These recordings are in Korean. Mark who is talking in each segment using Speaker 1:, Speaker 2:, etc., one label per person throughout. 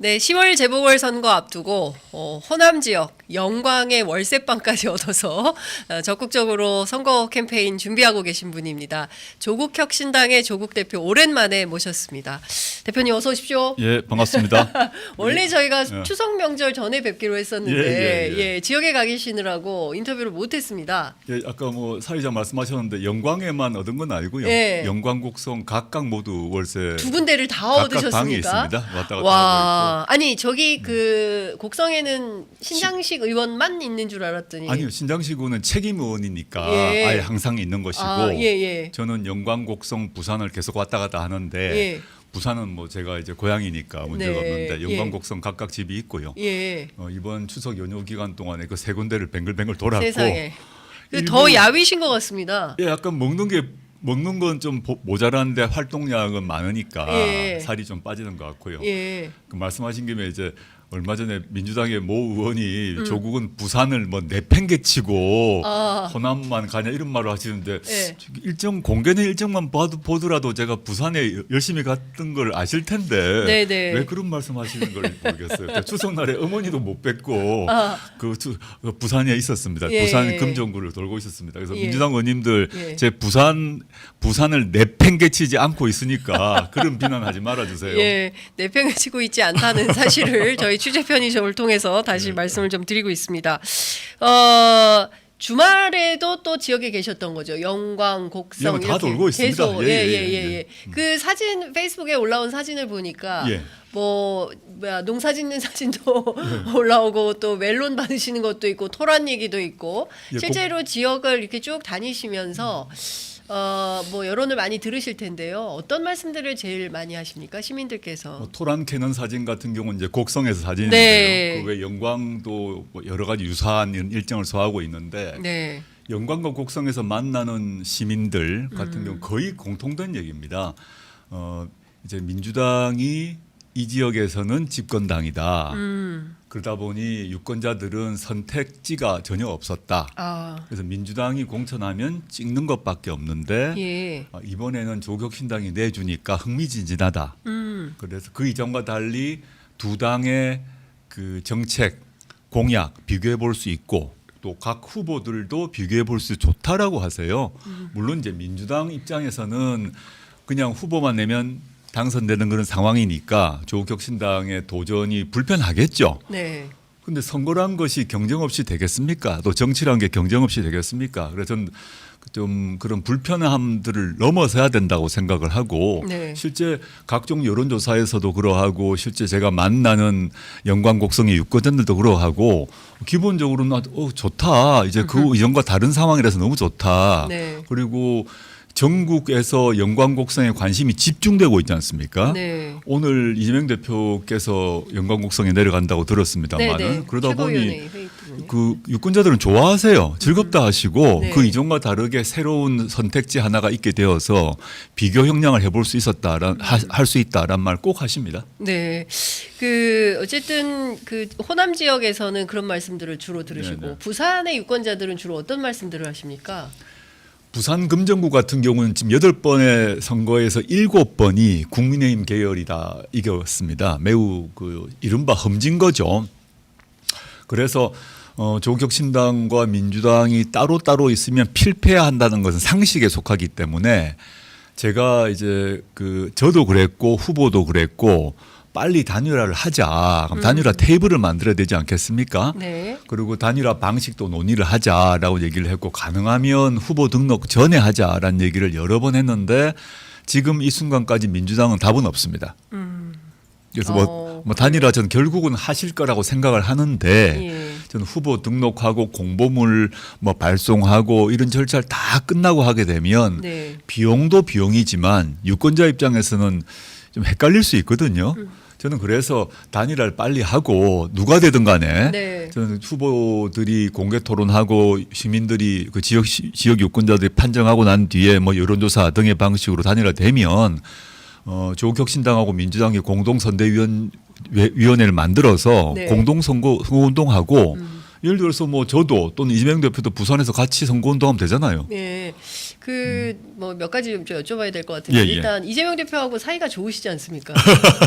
Speaker 1: 네, 10월 재보궐선거 앞두고 호남 지역 영광의 월세방까지 얻어서 적극적으로 선거 캠페인 준비하고 계신 분입니다. 조국혁신당의 조국 대표 오랜만에 모셨습니다. 대표님 어서 오십시오.
Speaker 2: 예, 반갑습니다.
Speaker 1: 원래 저희가 추석 명절 전에 뵙기로 했었는데
Speaker 2: 예.
Speaker 1: 지역에 가 계시느라고 인터뷰를 못했습니다.
Speaker 2: 예, 아까 뭐 사회자 말씀하셨는데 영광에만 얻은 건 아니고요.
Speaker 1: 예.
Speaker 2: 영광, 곡성 각각 모두 월세
Speaker 1: 두 군데를 다
Speaker 2: 각각
Speaker 1: 얻으셨습니까?
Speaker 2: 방이 있습니다. 왔다 갔다
Speaker 1: 와, 아니 저기 그 곡성에는 신장식 의원만 있는 줄 알았더니
Speaker 2: 아니요, 신장시구는 책임 의원이니까
Speaker 1: 예.
Speaker 2: 아예 항상 있는 것이고
Speaker 1: 예.
Speaker 2: 저는 영광, 곡성, 부산을 계속 왔다 갔다 하는데
Speaker 1: 예.
Speaker 2: 부산은 뭐 제가 이제 고향이니까 문제가
Speaker 1: 네.
Speaker 2: 없는데 영광,
Speaker 1: 예.
Speaker 2: 곡성 각각 집이 있고요.
Speaker 1: 예.
Speaker 2: 이번 추석 연휴 기간 동안에 그 세 군데를 뱅글뱅글 돌았고
Speaker 1: 세상에.
Speaker 2: 일부-
Speaker 1: 더 야위신 것 같습니다.
Speaker 2: 예, 약간 먹는 건 좀 모자란데 활동량은 많으니까
Speaker 1: 예.
Speaker 2: 살이 좀 빠지는 것 같고요.
Speaker 1: 예.
Speaker 2: 그 말씀하신 김에 이제 얼마 전에 민주당의 모 의원이 조국은 부산을 뭐 내팽개치고 호남만 가냐 이런 말을 하시는데
Speaker 1: 예.
Speaker 2: 일정 공개된 일정만 보더라도 제가 부산에 열심히 갔던 걸 아실 텐데
Speaker 1: 네네.
Speaker 2: 왜 그런 말씀하시는 걸 모르겠어요. 추석날에 어머니도 못 뵙고 그 부산에 있었습니다.
Speaker 1: 예.
Speaker 2: 부산 금정구를 돌고 있었습니다. 그래서
Speaker 1: 예.
Speaker 2: 민주당 의원님들
Speaker 1: 예.
Speaker 2: 제 부산을 내팽개치지 않고 있으니까 그런 비난하지 말아주세요.
Speaker 1: 예, 내팽을 치고 있지 않다는 사실을 저희 취재 편의점을 통해서 다시
Speaker 2: 네.
Speaker 1: 말씀을 좀 드리고 있습니다. 주말에도 또 지역에 계셨던 거죠. 영광, 곡성
Speaker 2: 예, 다
Speaker 1: 이렇게
Speaker 2: 돌고 있습니다.
Speaker 1: 계속
Speaker 2: 예.
Speaker 1: 그 사진 페이스북에 올라온 사진을 보니까
Speaker 2: 예.
Speaker 1: 뭐 농사 짓는 사진도 올라오고 또 멜론 받으시는 것도 있고 토란 얘기도 있고
Speaker 2: 예,
Speaker 1: 실제로 지역을 이렇게 쭉 다니시면서 뭐 여론을 많이 들으실 텐데요. 어떤 말씀들을 제일 많이 하십니까? 시민들께서.
Speaker 2: 토란 캐는 사진 같은 경우는 이제 곡성에서 사진인데요.
Speaker 1: 네.
Speaker 2: 그 외 영광도 뭐 여러 가지 유사한 일정을 소화하고 있는데
Speaker 1: 네.
Speaker 2: 영광과 곡성에서 만나는 시민들 같은 경우 거의 공통된 얘기입니다. 이제 민주당이 이 지역에서는 집권당이다. 그러다 보니 유권자들은 선택지가 전혀 없었다. 그래서 민주당이 공천하면 찍는 것밖에 없는데
Speaker 1: 예.
Speaker 2: 이번에는 조국혁신당이 내주니까 흥미진진하다. 그래서 그 이전과 달리 두 당의 그 정책 공약 비교해 볼 수 있고 또 각 후보들도 비교해 볼 수 좋다라고 하세요. 물론 이제 민주당 입장에서는 그냥 후보만 내면 당선되는 그런 상황이니까 조국혁신당의 도전이 불편하겠죠.
Speaker 1: 네.
Speaker 2: 근데 선거란 것이 경쟁 없이 되겠습니까? 또 정치란 게 경쟁 없이 되겠습니까? 그래서 저는 좀 그런 불편함들을 넘어서야 된다고 생각을 하고
Speaker 1: 네.
Speaker 2: 실제 각종 여론조사에서도 그러하고 실제 제가 만나는 영광 곡성의 유권자들도 그러하고 기본적으로는 좋다. 이제 그 이전과 다른 상황이라서 너무 좋다.
Speaker 1: 네.
Speaker 2: 그리고 전국에서 영광 곡성에 관심이 집중되고 있지 않습니까?
Speaker 1: 네.
Speaker 2: 오늘 이재명 대표께서 영광 곡성에 내려간다고 들었습니다만은
Speaker 1: 네.
Speaker 2: 그러다 보니
Speaker 1: 최고위원회 회의 때문에.
Speaker 2: 그 유권자들은 좋아하세요. 즐겁다 하시고
Speaker 1: 네.
Speaker 2: 그 이전과 다르게 새로운 선택지 하나가 있게 되어서 비교 형량을 해볼 수 있었다란 할 수 있다란 말 꼭 하십니다.
Speaker 1: 네. 그 어쨌든 그 호남 지역에서는 그런 말씀들을 주로 들으시고
Speaker 2: 네네.
Speaker 1: 부산의 유권자들은 주로 어떤 말씀들을 하십니까?
Speaker 2: 부산 금정구 같은 경우는 지금 8번의 선거에서 7번이 국민의힘 계열이다 이겼습니다. 매우 그 이른바 험진 거죠. 그래서 조국혁신당과 민주당이 따로따로 있으면 필패해야 한다는 것은 상식에 속하기 때문에 제가 이제 그 저도 그랬고 후보도 그랬고 빨리 단일화를 하자. 그럼 단일화 테이블을 만들어야 되지 않겠습니까?
Speaker 1: 네.
Speaker 2: 그리고 단일화 방식도 논의를 하자라고 얘기를 했고 가능하면 후보 등록 전에 하자라는 얘기를 여러 번 했는데 지금 이 순간까지 민주당은 답은 없습니다. 그래서 뭐 단일화 저는 결국은 하실 거라고 생각을 하는데
Speaker 1: 예.
Speaker 2: 저는 후보 등록하고 공보물 뭐 발송하고 이런 절차를 다 끝나고 하게 되면
Speaker 1: 네.
Speaker 2: 비용도 비용이지만 유권자 입장에서는 좀 헷갈릴 수 있거든요. 저는 그래서 단일화를 빨리 하고 누가 되든 간에
Speaker 1: 네.
Speaker 2: 저는 후보들이 공개 토론하고 시민들이 그 지역 유권자들이 판정하고 난 뒤에 뭐 여론조사 등의 방식으로 단일화되면 조국혁신당하고 민주당이 공동선대위원회를 만들어서
Speaker 1: 네.
Speaker 2: 공동선거운동하고 예를 들어서 뭐 저도 또는 이재명 대표도 부산에서 같이 선거운동하면 되잖아요.
Speaker 1: 네. 뭐 몇 가지 좀 여쭤봐야 될 것 같은데
Speaker 2: 예.
Speaker 1: 일단 이재명 대표하고 사이가 좋으시지 않습니까?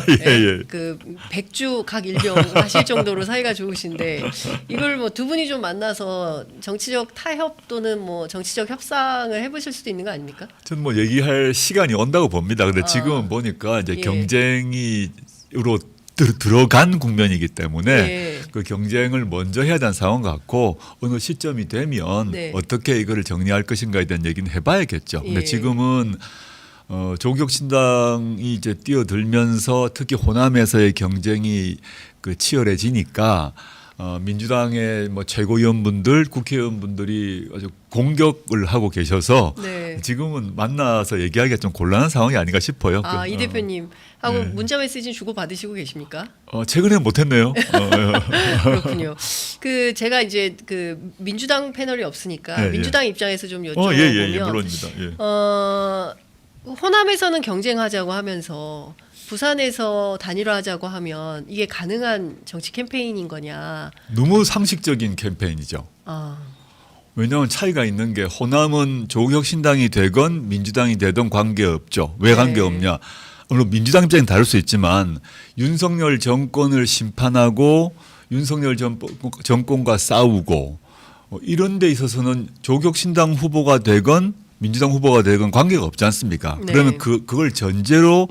Speaker 2: 예.
Speaker 1: 그 백주 각 일병 하실 정도로 사이가 좋으신데 이걸 뭐 두 분이 좀 만나서 정치적 타협 또는 뭐 정치적 협상을 해보실 수도 있는 거 아닙니까?
Speaker 2: 저는 뭐 얘기할 시간이 온다고 봅니다. 근데 지금은 보니까 이제
Speaker 1: 예.
Speaker 2: 경쟁으로 들어간 국면이기 때문에
Speaker 1: 예.
Speaker 2: 그 경쟁을 먼저 해야 되는 상황 같고 어느 시점이 되면
Speaker 1: 네.
Speaker 2: 어떻게 이거를 정리할 것인가에 대한 얘기는 해봐야겠죠. 근데
Speaker 1: 예.
Speaker 2: 지금은 조국혁신당이 이제 뛰어들면서 특히 호남에서의 경쟁이 그 치열해지니까 민주당의 뭐 최고위원분들, 국회의원분들이 아주 공격을 하고 계셔서
Speaker 1: 네.
Speaker 2: 지금은 만나서 얘기하기가 좀 곤란한 상황이 아닌가 싶어요.
Speaker 1: 이 대표님 하고
Speaker 2: 네.
Speaker 1: 문자 메시지 주고 받으시고 계십니까?
Speaker 2: 최근에 못했네요.
Speaker 1: 그렇군요. 그 제가 이제 그 민주당 패널이 없으니까
Speaker 2: 예, 예.
Speaker 1: 민주당 입장에서 좀 여쭤보면
Speaker 2: 예, 물론입니다. 예.
Speaker 1: 호남에서는 경쟁하자고 하면서 부산에서 단일화하자고 하면 이게 가능한 정치 캠페인인 거냐?
Speaker 2: 너무 상식적인 캠페인이죠. 왜냐하면 차이가 있는 게 호남은 조국혁신당이 되건 민주당이 되든 관계없죠. 왜 관계없냐? 물론 민주당 입장은 다를 수 있지만 윤석열 정권을 심판하고 윤석열 정권과 싸우고 이런 데 있어서는 조국혁신당 후보가 되건 민주당 후보가 되건 관계가 없지 않습니까?
Speaker 1: 네.
Speaker 2: 그러면 그걸 전제로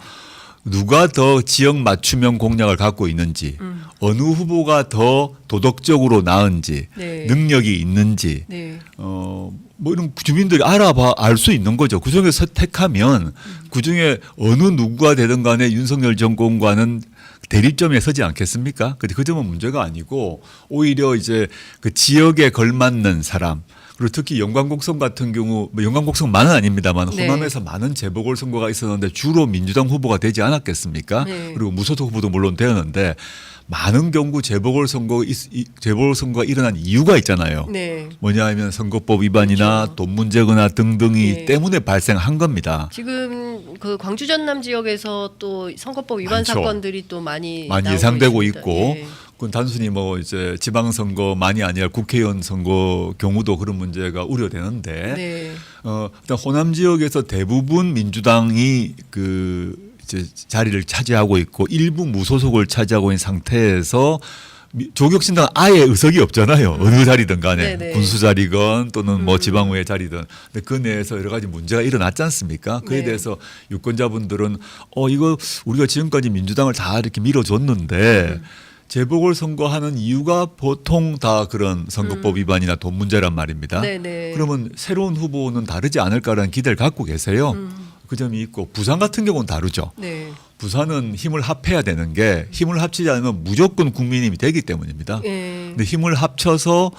Speaker 2: 누가 더 지역 맞춤형 공약을 갖고 있는지 어느 후보가 더 도덕적으로 나은지
Speaker 1: 네.
Speaker 2: 능력이 있는지
Speaker 1: 네.
Speaker 2: 뭐 이런 주민들이 알 수 있는 거죠. 그중에 선택하면 그중에 어느 누구가 되든 간에 윤석열 정권과는 대립점에 서지 않겠습니까? 근데 그 점은 문제가 아니고 오히려 이제 그 지역에 걸맞는 사람 그리고 특히 영광곡선 같은 경우 뭐 영광곡선만은 아닙니다만
Speaker 1: 네.
Speaker 2: 호남에서 많은 재보궐선거가 있었는데 주로 민주당 후보가 되지 않았겠습니까?
Speaker 1: 네.
Speaker 2: 그리고 무소속 후보도 물론 되었는데 많은 경우 재보궐선거가 일어난 이유가 있잖아요.
Speaker 1: 네.
Speaker 2: 뭐냐 하면 선거법 위반이나
Speaker 1: 그렇죠.
Speaker 2: 돈 문제거나 등등이
Speaker 1: 네.
Speaker 2: 때문에 발생한 겁니다.
Speaker 1: 지금 그 광주 전남 지역에서 또 선거법 위반
Speaker 2: 많죠.
Speaker 1: 사건들이 또 많이 나오고
Speaker 2: 예상되고
Speaker 1: 있습니다.
Speaker 2: 있고
Speaker 1: 예.
Speaker 2: 그건 단순히 뭐 이제 지방선거만이 아니라 국회의원 선거 경우도 그런 문제가 우려되는데
Speaker 1: 네.
Speaker 2: 일단 호남 지역에서 대부분 민주당이 그 이제 자리를 차지하고 있고 일부 무소속을 차지하고 있는 상태에서 조국혁신당은 아예 의석이 없잖아요. 어느 자리든 간에
Speaker 1: 네네.
Speaker 2: 군수 자리건 또는 뭐 지방의회 자리든. 근데 그 내에서 여러 가지 문제가 일어났지 않습니까? 그에
Speaker 1: 네.
Speaker 2: 대해서 유권자분들은 이거 우리가 지금까지 민주당을 다 이렇게 밀어줬는데 재보궐선거하는 이유가 보통 다 그런 선거법 위반이나 돈 문제란 말입니다.
Speaker 1: 네네.
Speaker 2: 그러면 새로운 후보는 다르지 않을까라는 기대를 갖고 계세요. 그 점이 있고 부산 같은 경우는 다르죠.
Speaker 1: 네.
Speaker 2: 부산은 힘을 합해야 되는 게 힘을 합치지 않으면 무조건 국민의힘이 되기 때문입니다.
Speaker 1: 예.
Speaker 2: 근데 힘을 합쳐서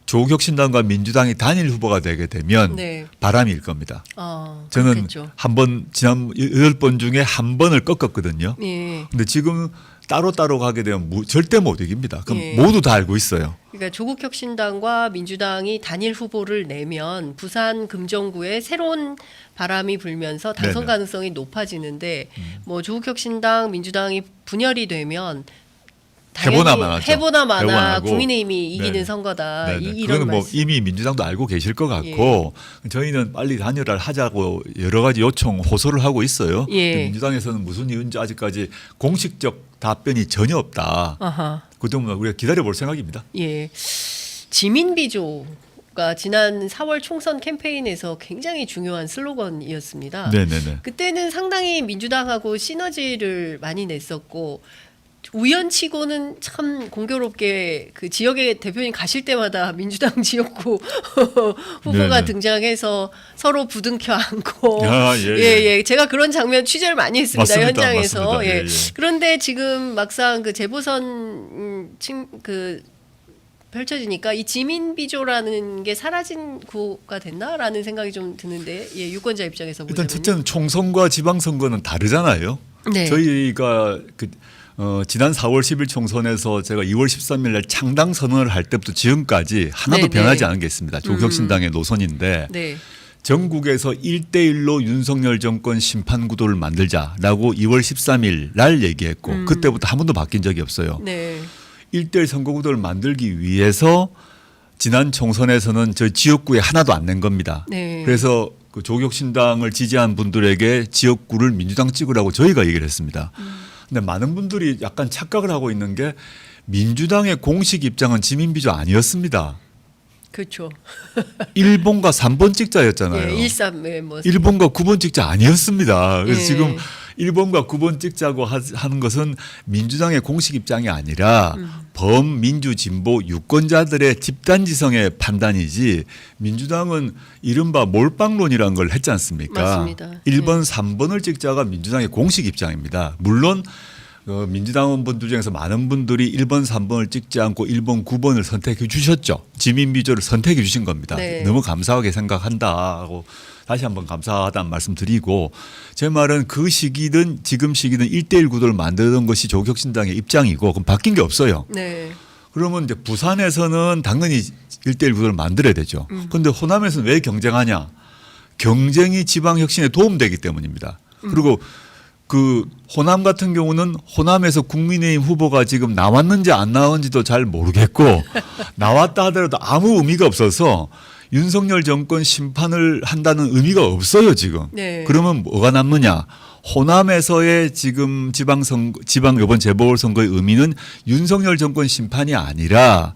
Speaker 2: 조국혁신당과 민주당이 단일 후보가 되게 되면
Speaker 1: 네.
Speaker 2: 바람일 겁니다. 저는
Speaker 1: 그렇겠죠.
Speaker 2: 한 번 지난 8번 중에 한 번을 꺾었거든요.
Speaker 1: 예.
Speaker 2: 근데 지금 따로따로 가게 되면 절대 못 이깁니다. 그럼
Speaker 1: 예.
Speaker 2: 모두 다 알고 있어요.
Speaker 1: 그러니까 조국혁신당과 민주당이 단일 후보를 내면 부산 금정구에 새로운 바람이 불면서 당선
Speaker 2: 네네.
Speaker 1: 가능성이 높아지는데 뭐 조국혁신당 민주당이 분열이 되면 당연히
Speaker 2: 해보나마나 하죠.
Speaker 1: 해보나마나
Speaker 2: 해보나마고.
Speaker 1: 국민의힘이 이기는
Speaker 2: 네네.
Speaker 1: 선거다.
Speaker 2: 네네.
Speaker 1: 이런
Speaker 2: 그거는 뭐
Speaker 1: 말씀.
Speaker 2: 이미 민주당도 알고 계실 것 같고 저희는 빨리 단일화를 하자고 여러 가지 요청 호소를 하고 있어요.
Speaker 1: 예.
Speaker 2: 근데 민주당에서는 무슨 이유인지 아직까지 공식적 답변이 전혀 없다.
Speaker 1: 아하.
Speaker 2: 그 때문에 우리가 기다려볼 생각입니다.
Speaker 1: 예. 지민비조가 지난 4월 총선 캠페인에서 굉장히 중요한 슬로건이었습니다.
Speaker 2: 네네네.
Speaker 1: 그때는 상당히 민주당하고 시너지를 많이 냈었고 우연치고는 참 공교롭게 그 지역의 대표님 가실 때마다 민주당 지역구 후보가
Speaker 2: 네네.
Speaker 1: 등장해서 서로 부둥켜 안고
Speaker 2: 예.
Speaker 1: 제가 그런 장면 취재를 많이 했습니다.
Speaker 2: 맞습니다.
Speaker 1: 현장에서.
Speaker 2: 맞습니다.
Speaker 1: 예.
Speaker 2: 예.
Speaker 1: 그런데 지금 막상 그 재보선 그 펼쳐지니까 이 지민비조라는 게 사라진 구가 됐나라는 생각이 좀 드는데 유권자 입장에서
Speaker 2: 일단
Speaker 1: 보자면요.
Speaker 2: 첫째는 총선과 지방선거는 다르잖아요.
Speaker 1: 네.
Speaker 2: 저희가 지난 4월 10일 총선에서 제가 2월 13일 날 창당 선언을 할 때부터 지금까지 하나도
Speaker 1: 네네.
Speaker 2: 변하지 않은 게 있습니다. 조국혁신당의 노선인데
Speaker 1: 네.
Speaker 2: 전국에서 1대1로 윤석열 정권 심판 구도를 만들자라고 2월 13일 날 얘기했고 그때부터 한 번도 바뀐 적이 없어요.
Speaker 1: 네.
Speaker 2: 1대1 선거 구도를 만들기 위해서 지난 총선에서는 저 지역구에 하나도 안 낸 겁니다.
Speaker 1: 네.
Speaker 2: 그래서 그 조국혁신당을 지지한 분들에게 지역구를 민주당 찍으라고 저희가 얘기를 했습니다. 근데 많은 분들이 약간 착각을 하고 있는 게 민주당의 공식 입장은 지민비조 아니었습니다.
Speaker 1: 그렇죠.
Speaker 2: 1번과 3번 찍자였잖아요.
Speaker 1: 예, 13, 예, 뭐
Speaker 2: 1번과 9번 찍자 아니었습니다. 그래서
Speaker 1: 예.
Speaker 2: 지금 1번과 9번 찍자고 하는 것은 민주당의 공식 입장이 아니라 범민주 진보 유권자들의 집단지성의 판단이지 민주당은 이른바 몰빵론이라는 걸 했지 않습니까?
Speaker 1: 맞습니다.
Speaker 2: 1번, 3번을 찍자가 민주당의 공식 입장입니다. 물론 민주당 분들 중에서 많은 분들이 1번, 3번을 찍지 않고 1번, 9번을 선택해 주셨죠. 지민비조를 선택해 주신 겁니다.
Speaker 1: 네.
Speaker 2: 너무 감사하게 생각한다 하고 다시 한번 감사하다는 말씀 드리고 제 말은 그 시기든 지금 시기든 1대1 구도를 만들던 것이 조국혁신당의 입장이고 그럼 바뀐 게 없어요.
Speaker 1: 네.
Speaker 2: 그러면 이제 부산에서는 당연히 1대1 구도를 만들어야 되죠. 그런데 호남에서는 왜 경쟁하냐? 경쟁이 지방혁신에 도움되기 때문입니다. 그리고 그 호남 같은 경우는 호남에서 국민의힘 후보가 지금 나왔는지 안 나왔는지도 잘 모르겠고 나왔다 하더라도 아무 의미가 없어서 윤석열 정권 심판을 한다는 의미가 없어요 지금.
Speaker 1: 네.
Speaker 2: 그러면 뭐가 남느냐? 호남에서의 지금 지방 이번 재보궐선거의 의미는 윤석열 정권 심판이 아니라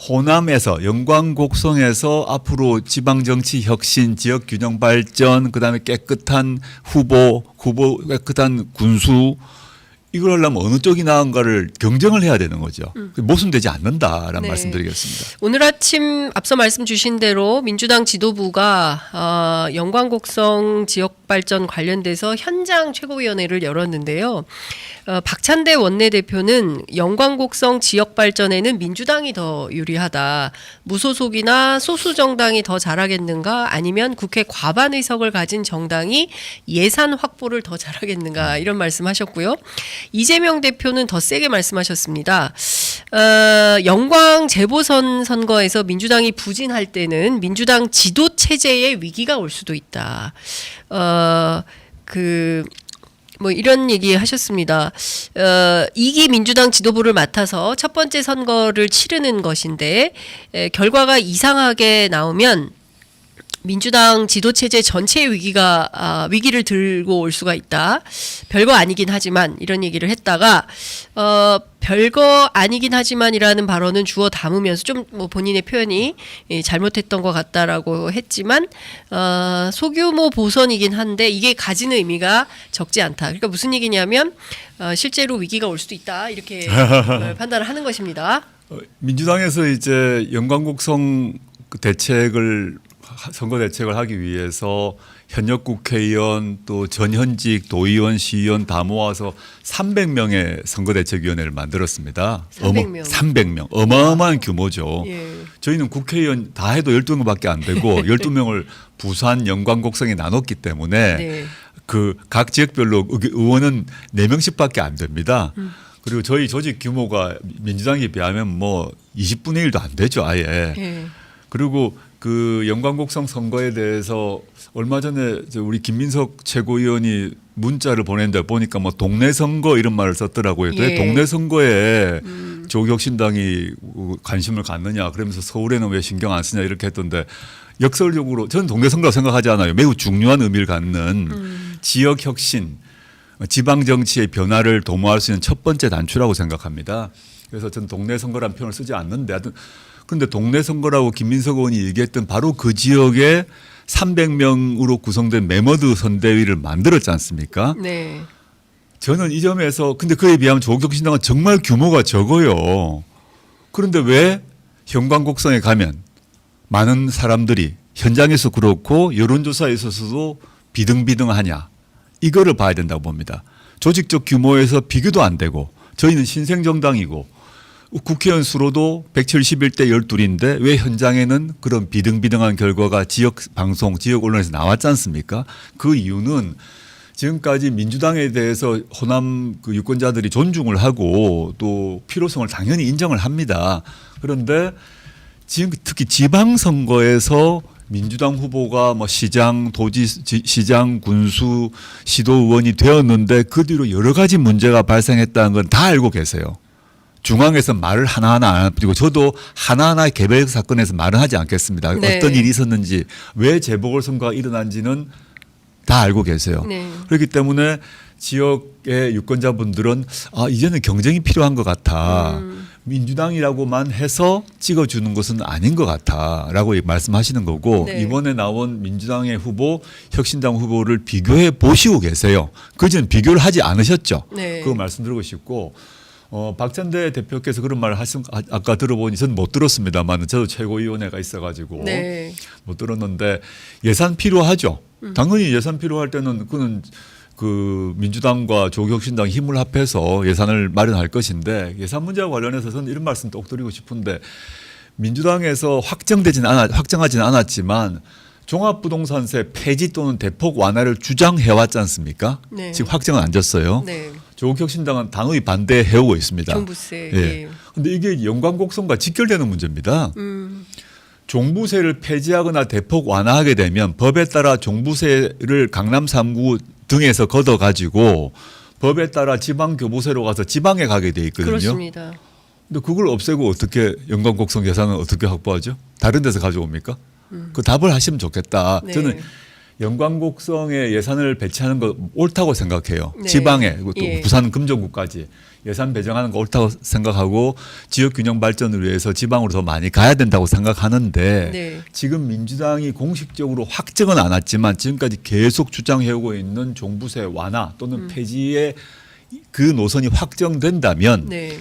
Speaker 2: 호남에서 영광 곡성에서 앞으로 지방 정치 혁신, 지역 균형 발전, 그다음에 깨끗한 후보 깨끗한 군수 이걸 하려면 어느 쪽이 나은가를 경쟁을 해야 되는 거죠. 모순되지 않는다라는
Speaker 1: 네.
Speaker 2: 말씀드리겠습니다.
Speaker 1: 오늘 아침 앞서 말씀 주신 대로 민주당 지도부가 영광곡성 지역발전 관련돼서 현장 최고위원회를 열었는데요. 박찬대 원내대표는 영광곡성 지역발전에는 민주당이 더 유리하다. 무소속이나 소수정당이 더 잘하겠는가 아니면 국회 과반 의석을 가진 정당이 예산 확보를 더 잘하겠는가 이런 말씀하셨고요. 이재명 대표는 더 세게 말씀하셨습니다. 영광 재보선 선거에서 민주당이 부진할 때는 민주당 지도 체제에 위기가 올 수도 있다. 뭐 이런 얘기 하셨습니다. 2기 민주당 지도부를 맡아서 첫 번째 선거를 치르는 것인데 결과가 이상하게 나오면 민주당 지도체제 전체의 위기를 들고 올 수가 있다. 별거 아니긴 하지만 이런 얘기를 했다가 별거 아니긴 하지만이라는 발언은 주워 담으면서 좀 뭐 본인의 표현이 잘못했던 것 같다라고 했지만 소규모 보선이긴 한데 이게 가지는 의미가 적지 않다. 그러니까 무슨 얘기냐면 실제로 위기가 올 수도 있다 이렇게 판단을 하는 것입니다.
Speaker 2: 민주당에서 이제 영광곡성 선거 대책을 하기 위해서 현역 국회의원 또 전현직 도의원, 시의원 다 모아서 300명의 선거대책위원회를 만들었습니다.
Speaker 1: 300명.
Speaker 2: 300명. 어마어마한 규모죠.
Speaker 1: 예.
Speaker 2: 저희는 국회의원 다 해도 12명밖에 안 되고 12명을 부산, 영광, 곡성에 나눴기 때문에
Speaker 1: 네.
Speaker 2: 그 각 지역별로 의원은 4명씩밖에 안 됩니다. 그리고 저희 조직 규모가 민주당에 비하면 뭐 20분의 1도 안 되죠, 아예.
Speaker 1: 예.
Speaker 2: 그리고 그 영광곡성 선거에 대해서 얼마 전에 우리 김민석 최고위원이 문자를 보냈는데 보니까 뭐 동네 선거 이런 말을 썼더라고요. 왜
Speaker 1: 예.
Speaker 2: 동네 선거에 조국혁신당이 관심을 갖느냐 그러면서 서울에는 왜 신경 안 쓰냐 이렇게 했던데 역설적으로 저는 동네 선거라고 생각하지 않아요. 매우 중요한 의미를 갖는 지역 혁신, 지방 정치의 변화를 도모할 수 있는 첫 번째 단추라고 생각합니다. 그래서 저는 동네 선거라는 표현을 쓰지 않는데 하여튼 근데 동네 선거라고 김민석 의원이 얘기했던 바로 그 지역에 300명으로 구성된 메머드 선대위를 만들었지 않습니까?
Speaker 1: 네.
Speaker 2: 저는 이 점에서 근데 그에 비하면 조국혁신당은 정말 규모가 적어요. 그런데 왜 영광곡성에 가면 많은 사람들이 현장에서 그렇고 여론조사에 있어서도 비등비등하냐. 이거를 봐야 된다고 봅니다. 조직적 규모에서 비교도 안 되고 저희는 신생정당이고 국회의원 수로도 171대 12인데 왜 현장에는 그런 비등비등한 결과가 지역 방송, 지역 언론에서 나왔지 않습니까? 그 이유는 지금까지 민주당에 대해서 호남 그 유권자들이 존중을 하고 또 필요성을 당연히 인정을 합니다. 그런데 지금 특히 지방선거에서 민주당 후보가 뭐 시장, 시장, 군수, 시도의원이 되었는데 그 뒤로 여러 가지 문제가 발생했다는 건 다 알고 계세요. 중앙에서 말을 하나하나 안 하고 저도 하나하나 개별 사건에서 말은 하지 않겠습니다.
Speaker 1: 네.
Speaker 2: 어떤 일이 있었는지 왜 재보궐선거가 일어난지는 다 알고 계세요.
Speaker 1: 네.
Speaker 2: 그렇기 때문에 지역의 유권자분들은 이제는 경쟁이 필요한 것 같아. 민주당이라고만 해서 찍어주는 것은 아닌 것 같아라고 말씀하시는 거고
Speaker 1: 네.
Speaker 2: 이번에 나온 민주당의 후보, 혁신당 후보를 비교해 보시고 계세요. 그전 비교를 하지 않으셨죠.
Speaker 1: 네.
Speaker 2: 그거 말씀드리고 싶고 박찬대 대표께서 그런 말을 하신 아까 들어보니 저는 못 들었습니다만 저도 최고위원회가 있어가지고
Speaker 1: 네.
Speaker 2: 못 들었는데 예산 필요하죠. 당연히 예산 필요할 때는 그는 그 민주당과 조국혁신당 힘을 합해서 예산을 마련할 것인데 예산 문제와 관련해서 저는 이런 말씀 꼭 드리고 싶은데 민주당에서 확정하지는 않았지만 종합부동산세 폐지 또는 대폭 완화를 주장해왔지 않습니까?
Speaker 1: 네.
Speaker 2: 지금 확정은 안 졌어요.
Speaker 1: 네.
Speaker 2: 조국혁신당은 당의 반대해오고 있습니다.
Speaker 1: 종부세.
Speaker 2: 예. 근데 이게 연관곡선과 직결되는 문제입니다. 종부세를 폐지하거나 대폭 완화하게 되면 법에 따라 종부세를 강남 3구 등에서 걷어가지고 법에 따라 지방교부세로 가서 지방에 가게 돼 있거든요.
Speaker 1: 그렇습니다.
Speaker 2: 근데 그걸 없애고 어떻게 연관곡선 예산은 어떻게 확보하죠? 다른 데서 가져옵니까? 그 답을 하시면 좋겠다.
Speaker 1: 네.
Speaker 2: 저는 연관곡성에 예산을 배치하는 거 옳다고 생각해요.
Speaker 1: 네.
Speaker 2: 지방에 또
Speaker 1: 예.
Speaker 2: 부산 금정구까지 예산 배정하는 거 옳다고 생각하고 지역 균형 발전을 위해서 지방으로 더 많이 가야 된다고 생각하는데
Speaker 1: 네.
Speaker 2: 지금 민주당이 공식적으로 확정은 않았지만 지금까지 계속 주장해오고 있는 종부세 완화 또는 폐지의 그 노선이 확정된다면
Speaker 1: 네.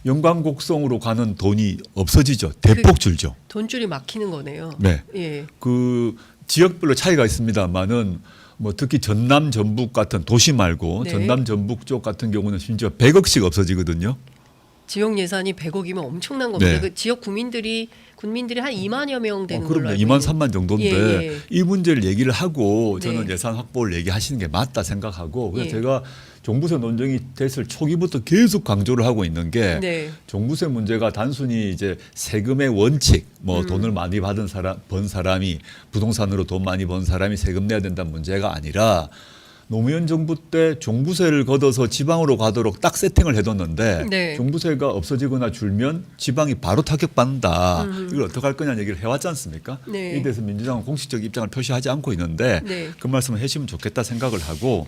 Speaker 2: 연관곡성으로 가는 돈이 없어지죠. 대폭 줄죠.
Speaker 1: 돈줄이 막히는 거네요.
Speaker 2: 네.
Speaker 1: 예.
Speaker 2: 그 지역별로 차이가 있습니다만은 뭐 특히 전남 전북 같은 도시 말고
Speaker 1: 네.
Speaker 2: 전남 전북 쪽 같은 경우는 심지어 100억씩 없어지거든요.
Speaker 1: 지역 예산이 100억이면 엄청난 겁니다.
Speaker 2: 네.
Speaker 1: 그 지역 군민들이 한 2만여 명 되는 걸로
Speaker 2: 그럼요.
Speaker 1: 알고
Speaker 2: 2만
Speaker 1: 있는데.
Speaker 2: 3만 정도인데
Speaker 1: 예, 예.
Speaker 2: 이 문제를 얘기를 하고 저는
Speaker 1: 네.
Speaker 2: 예산 확보를 얘기하시는 게 맞다 생각하고 그래서
Speaker 1: 예.
Speaker 2: 제가 종부세 논쟁이 됐을 초기부터 계속 강조를 하고 있는 게
Speaker 1: 네.
Speaker 2: 종부세 문제가 단순히 이제 세금의 원칙, 뭐 돈을 많이 받은 번 사람이 부동산으로 돈 많이 번 사람이 세금 내야 된다는 문제가 아니라 노무현 정부 때 종부세를 걷어서 지방으로 가도록 딱 세팅을 해뒀는데
Speaker 1: 네.
Speaker 2: 종부세가 없어지거나 줄면 지방이 바로 타격받는다. 이걸 어떻게 할 거냐는 얘기를 해왔지 않습니까?
Speaker 1: 네.
Speaker 2: 이 대해서 민주당은 공식적 입장을 표시하지 않고 있는데
Speaker 1: 네.
Speaker 2: 그 말씀을 해주시면 좋겠다 생각을 하고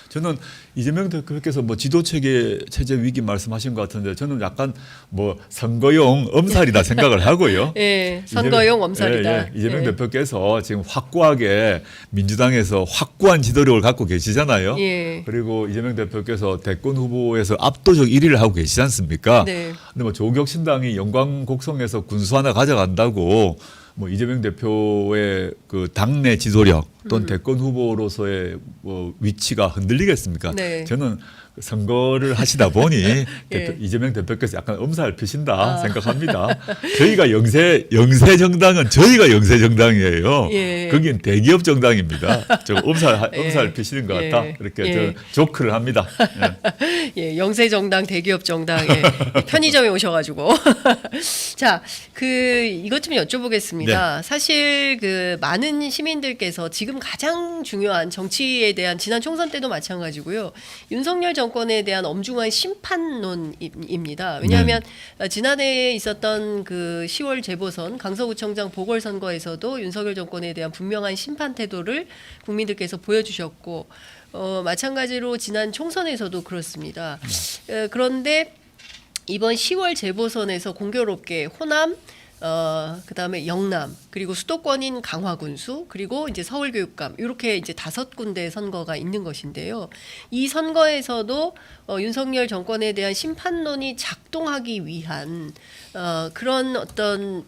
Speaker 2: 저는 이재명 대표께서 뭐 지도체계 체제 위기 말씀하신 것 같은데 저는 약간 뭐 선거용 엄살이다 생각을 하고요.
Speaker 1: 예, 선거용 엄살이다.
Speaker 2: 예, 예. 이재명
Speaker 1: 예.
Speaker 2: 대표께서 지금 확고하게 민주당에서 확고한 지도력을 갖고 계시잖아요.
Speaker 1: 예.
Speaker 2: 그리고 이재명 대표께서 대권 후보에서 압도적 1위를 하고 계시지 않습니까?
Speaker 1: 네.
Speaker 2: 근데 뭐 조국혁신당이 영광곡성에서 군수 하나 가져간다고 뭐 이재명 대표의 그 당내 지도력 또는 대권 후보로서의 뭐 위치가 흔들리겠습니까?
Speaker 1: 네.
Speaker 2: 저는 선거를 하시다 보니
Speaker 1: 예.
Speaker 2: 이재명 대표께서 약간 엄살 피신다 생각합니다. 저희가 영세 정당은 저희가 영세 정당이에요.
Speaker 1: 예.
Speaker 2: 거긴 대기업 정당입니다. 저 엄살
Speaker 1: 예.
Speaker 2: 피시는 것
Speaker 1: 예.
Speaker 2: 같다. 이렇게
Speaker 1: 예.
Speaker 2: 저 조크를 합니다. 예.
Speaker 1: 예, 영세 정당, 대기업 정당, 예, 편의점에 오셔가지고 자, 이것 좀 여쭤보겠습니다.
Speaker 2: 네.
Speaker 1: 사실 그 많은 시민들께서 지금 가장 중요한 정치에 대한 지난 총선 때도 마찬가지고요. 윤석열 정권에 대한 엄중한 심판론입니다. 왜냐하면 지난해에 있었던 그 10월 재보선 강서구청장 보궐선거에서도 윤석열 정권에 대한 분명한 심판 태도를 국민들께서 보여주셨고 마찬가지로 지난 총선에서도 그렇습니다. 그런데 이번 10월 재보선에서 공교롭게 호남, 그다음에 영남, 그리고 수도권인 강화군수, 그리고 이제 서울교육감 이렇게 이제 5군데 선거가 있는 것인데요. 이 선거에서도 윤석열 정권에 대한 심판론이 작동하기 위한 그런 어떤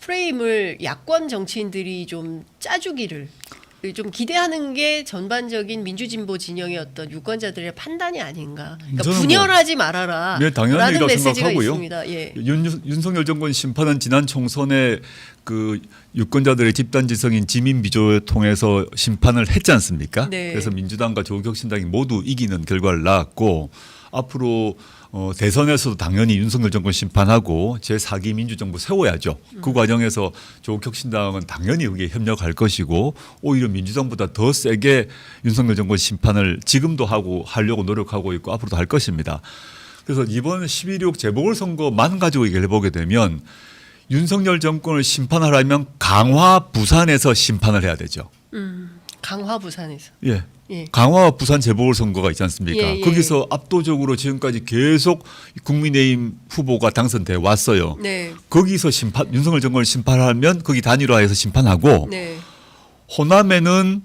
Speaker 1: 프레임을 야권 정치인들이 좀 짜주기를 좀 기대하는 게 전반적인 민주진보 진영의 어떤 유권자들의 판단이 아닌가. 그러니까
Speaker 2: 저는
Speaker 1: 분열하지 말아라.
Speaker 2: 네, 당연하리라고
Speaker 1: 라는 메시지가
Speaker 2: 생각하고요.
Speaker 1: 있습니다. 예.
Speaker 2: 윤석열 정권 심판은 지난 총선에 그 유권자들의 집단지성인 지민비조를 통해서 심판을 했지 않습니까?
Speaker 1: 네.
Speaker 2: 그래서 민주당과 조국혁신당이 모두 이기는 결과를 낳았고 앞으로 대선에서도 당연히 윤석열 정권 심판하고 제4기 민주정부 세워야죠. 그 과정에서 조국혁신당은 당연히 그게 협력할 것이고 오히려 민주당보다 더 세게 윤석열 정권 심판을 지금도 하려고 노력하고 있고 앞으로도 할 것입니다. 그래서 이번 11.6 재보궐선거만 가지고 얘기를 해보게 되면 윤석열 정권을 심판하려면 강화 부산에서 심판을 해야 되죠.
Speaker 1: 강화 부산에서.
Speaker 2: 예.
Speaker 1: 예.
Speaker 2: 강화와 부산 재보궐선거가 있지 않습니까?
Speaker 1: 예, 예.
Speaker 2: 거기서 압도적으로 지금까지 계속 국민의힘 후보가 당선돼 왔어요.
Speaker 1: 네.
Speaker 2: 거기서 윤석열 정권을 심판하면 거기 단일화해서 심판하고
Speaker 1: 네.
Speaker 2: 호남에는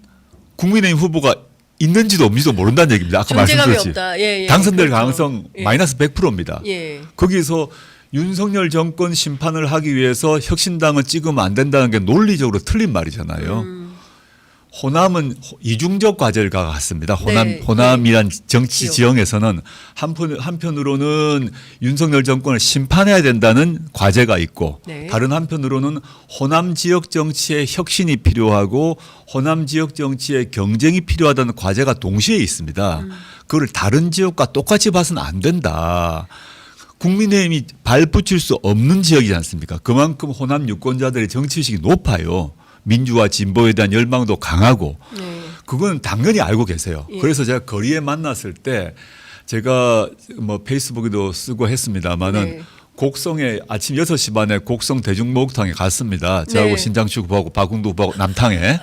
Speaker 2: 국민의힘 후보가 있는지도 없는지도 모른다는 얘기입니다. 아까
Speaker 1: 존재감이
Speaker 2: 말씀드렸지.
Speaker 1: 없다. 예, 예.
Speaker 2: 당선될
Speaker 1: 그렇죠.
Speaker 2: 가능성
Speaker 1: 예.
Speaker 2: 마이너스 100%입니다.
Speaker 1: 예.
Speaker 2: 거기서 윤석열 정권 심판을 하기 위해서 혁신당을 찍으면 안 된다는 게 논리적으로 틀린 말이잖아요. 호남은 이중적 과제가 같습니다.
Speaker 1: 네.
Speaker 2: 호남이란 정치
Speaker 1: 지역.
Speaker 2: 지형에서는 한편으로는 윤석열 정권을 심판해야 된다는 과제가 있고
Speaker 1: 네.
Speaker 2: 다른 한편으로는 호남 지역 정치의 혁신이 필요하고 호남 지역 정치의 경쟁이 필요하다는 과제가 동시에 있습니다. 그걸 다른 지역과 똑같이 봐서는 안 된다. 국민의힘이 발붙일 수 없는 지역이지 않습니까? 그만큼 호남 유권자들의 정치의식이 높아요. 민주화 진보에 대한 열망도 강하고 그건 당연히 알고 계세요.
Speaker 1: 예.
Speaker 2: 그래서 제가 거리에 만났을 때 제가 뭐 페이스북에도 쓰고 했습니다마는
Speaker 1: 네.
Speaker 2: 곡성에 아침 6시 반에 곡성 대중목욕탕에 갔습니다. 저하고
Speaker 1: 네.
Speaker 2: 신장식 후보하고 박웅도 후보하고 남탕에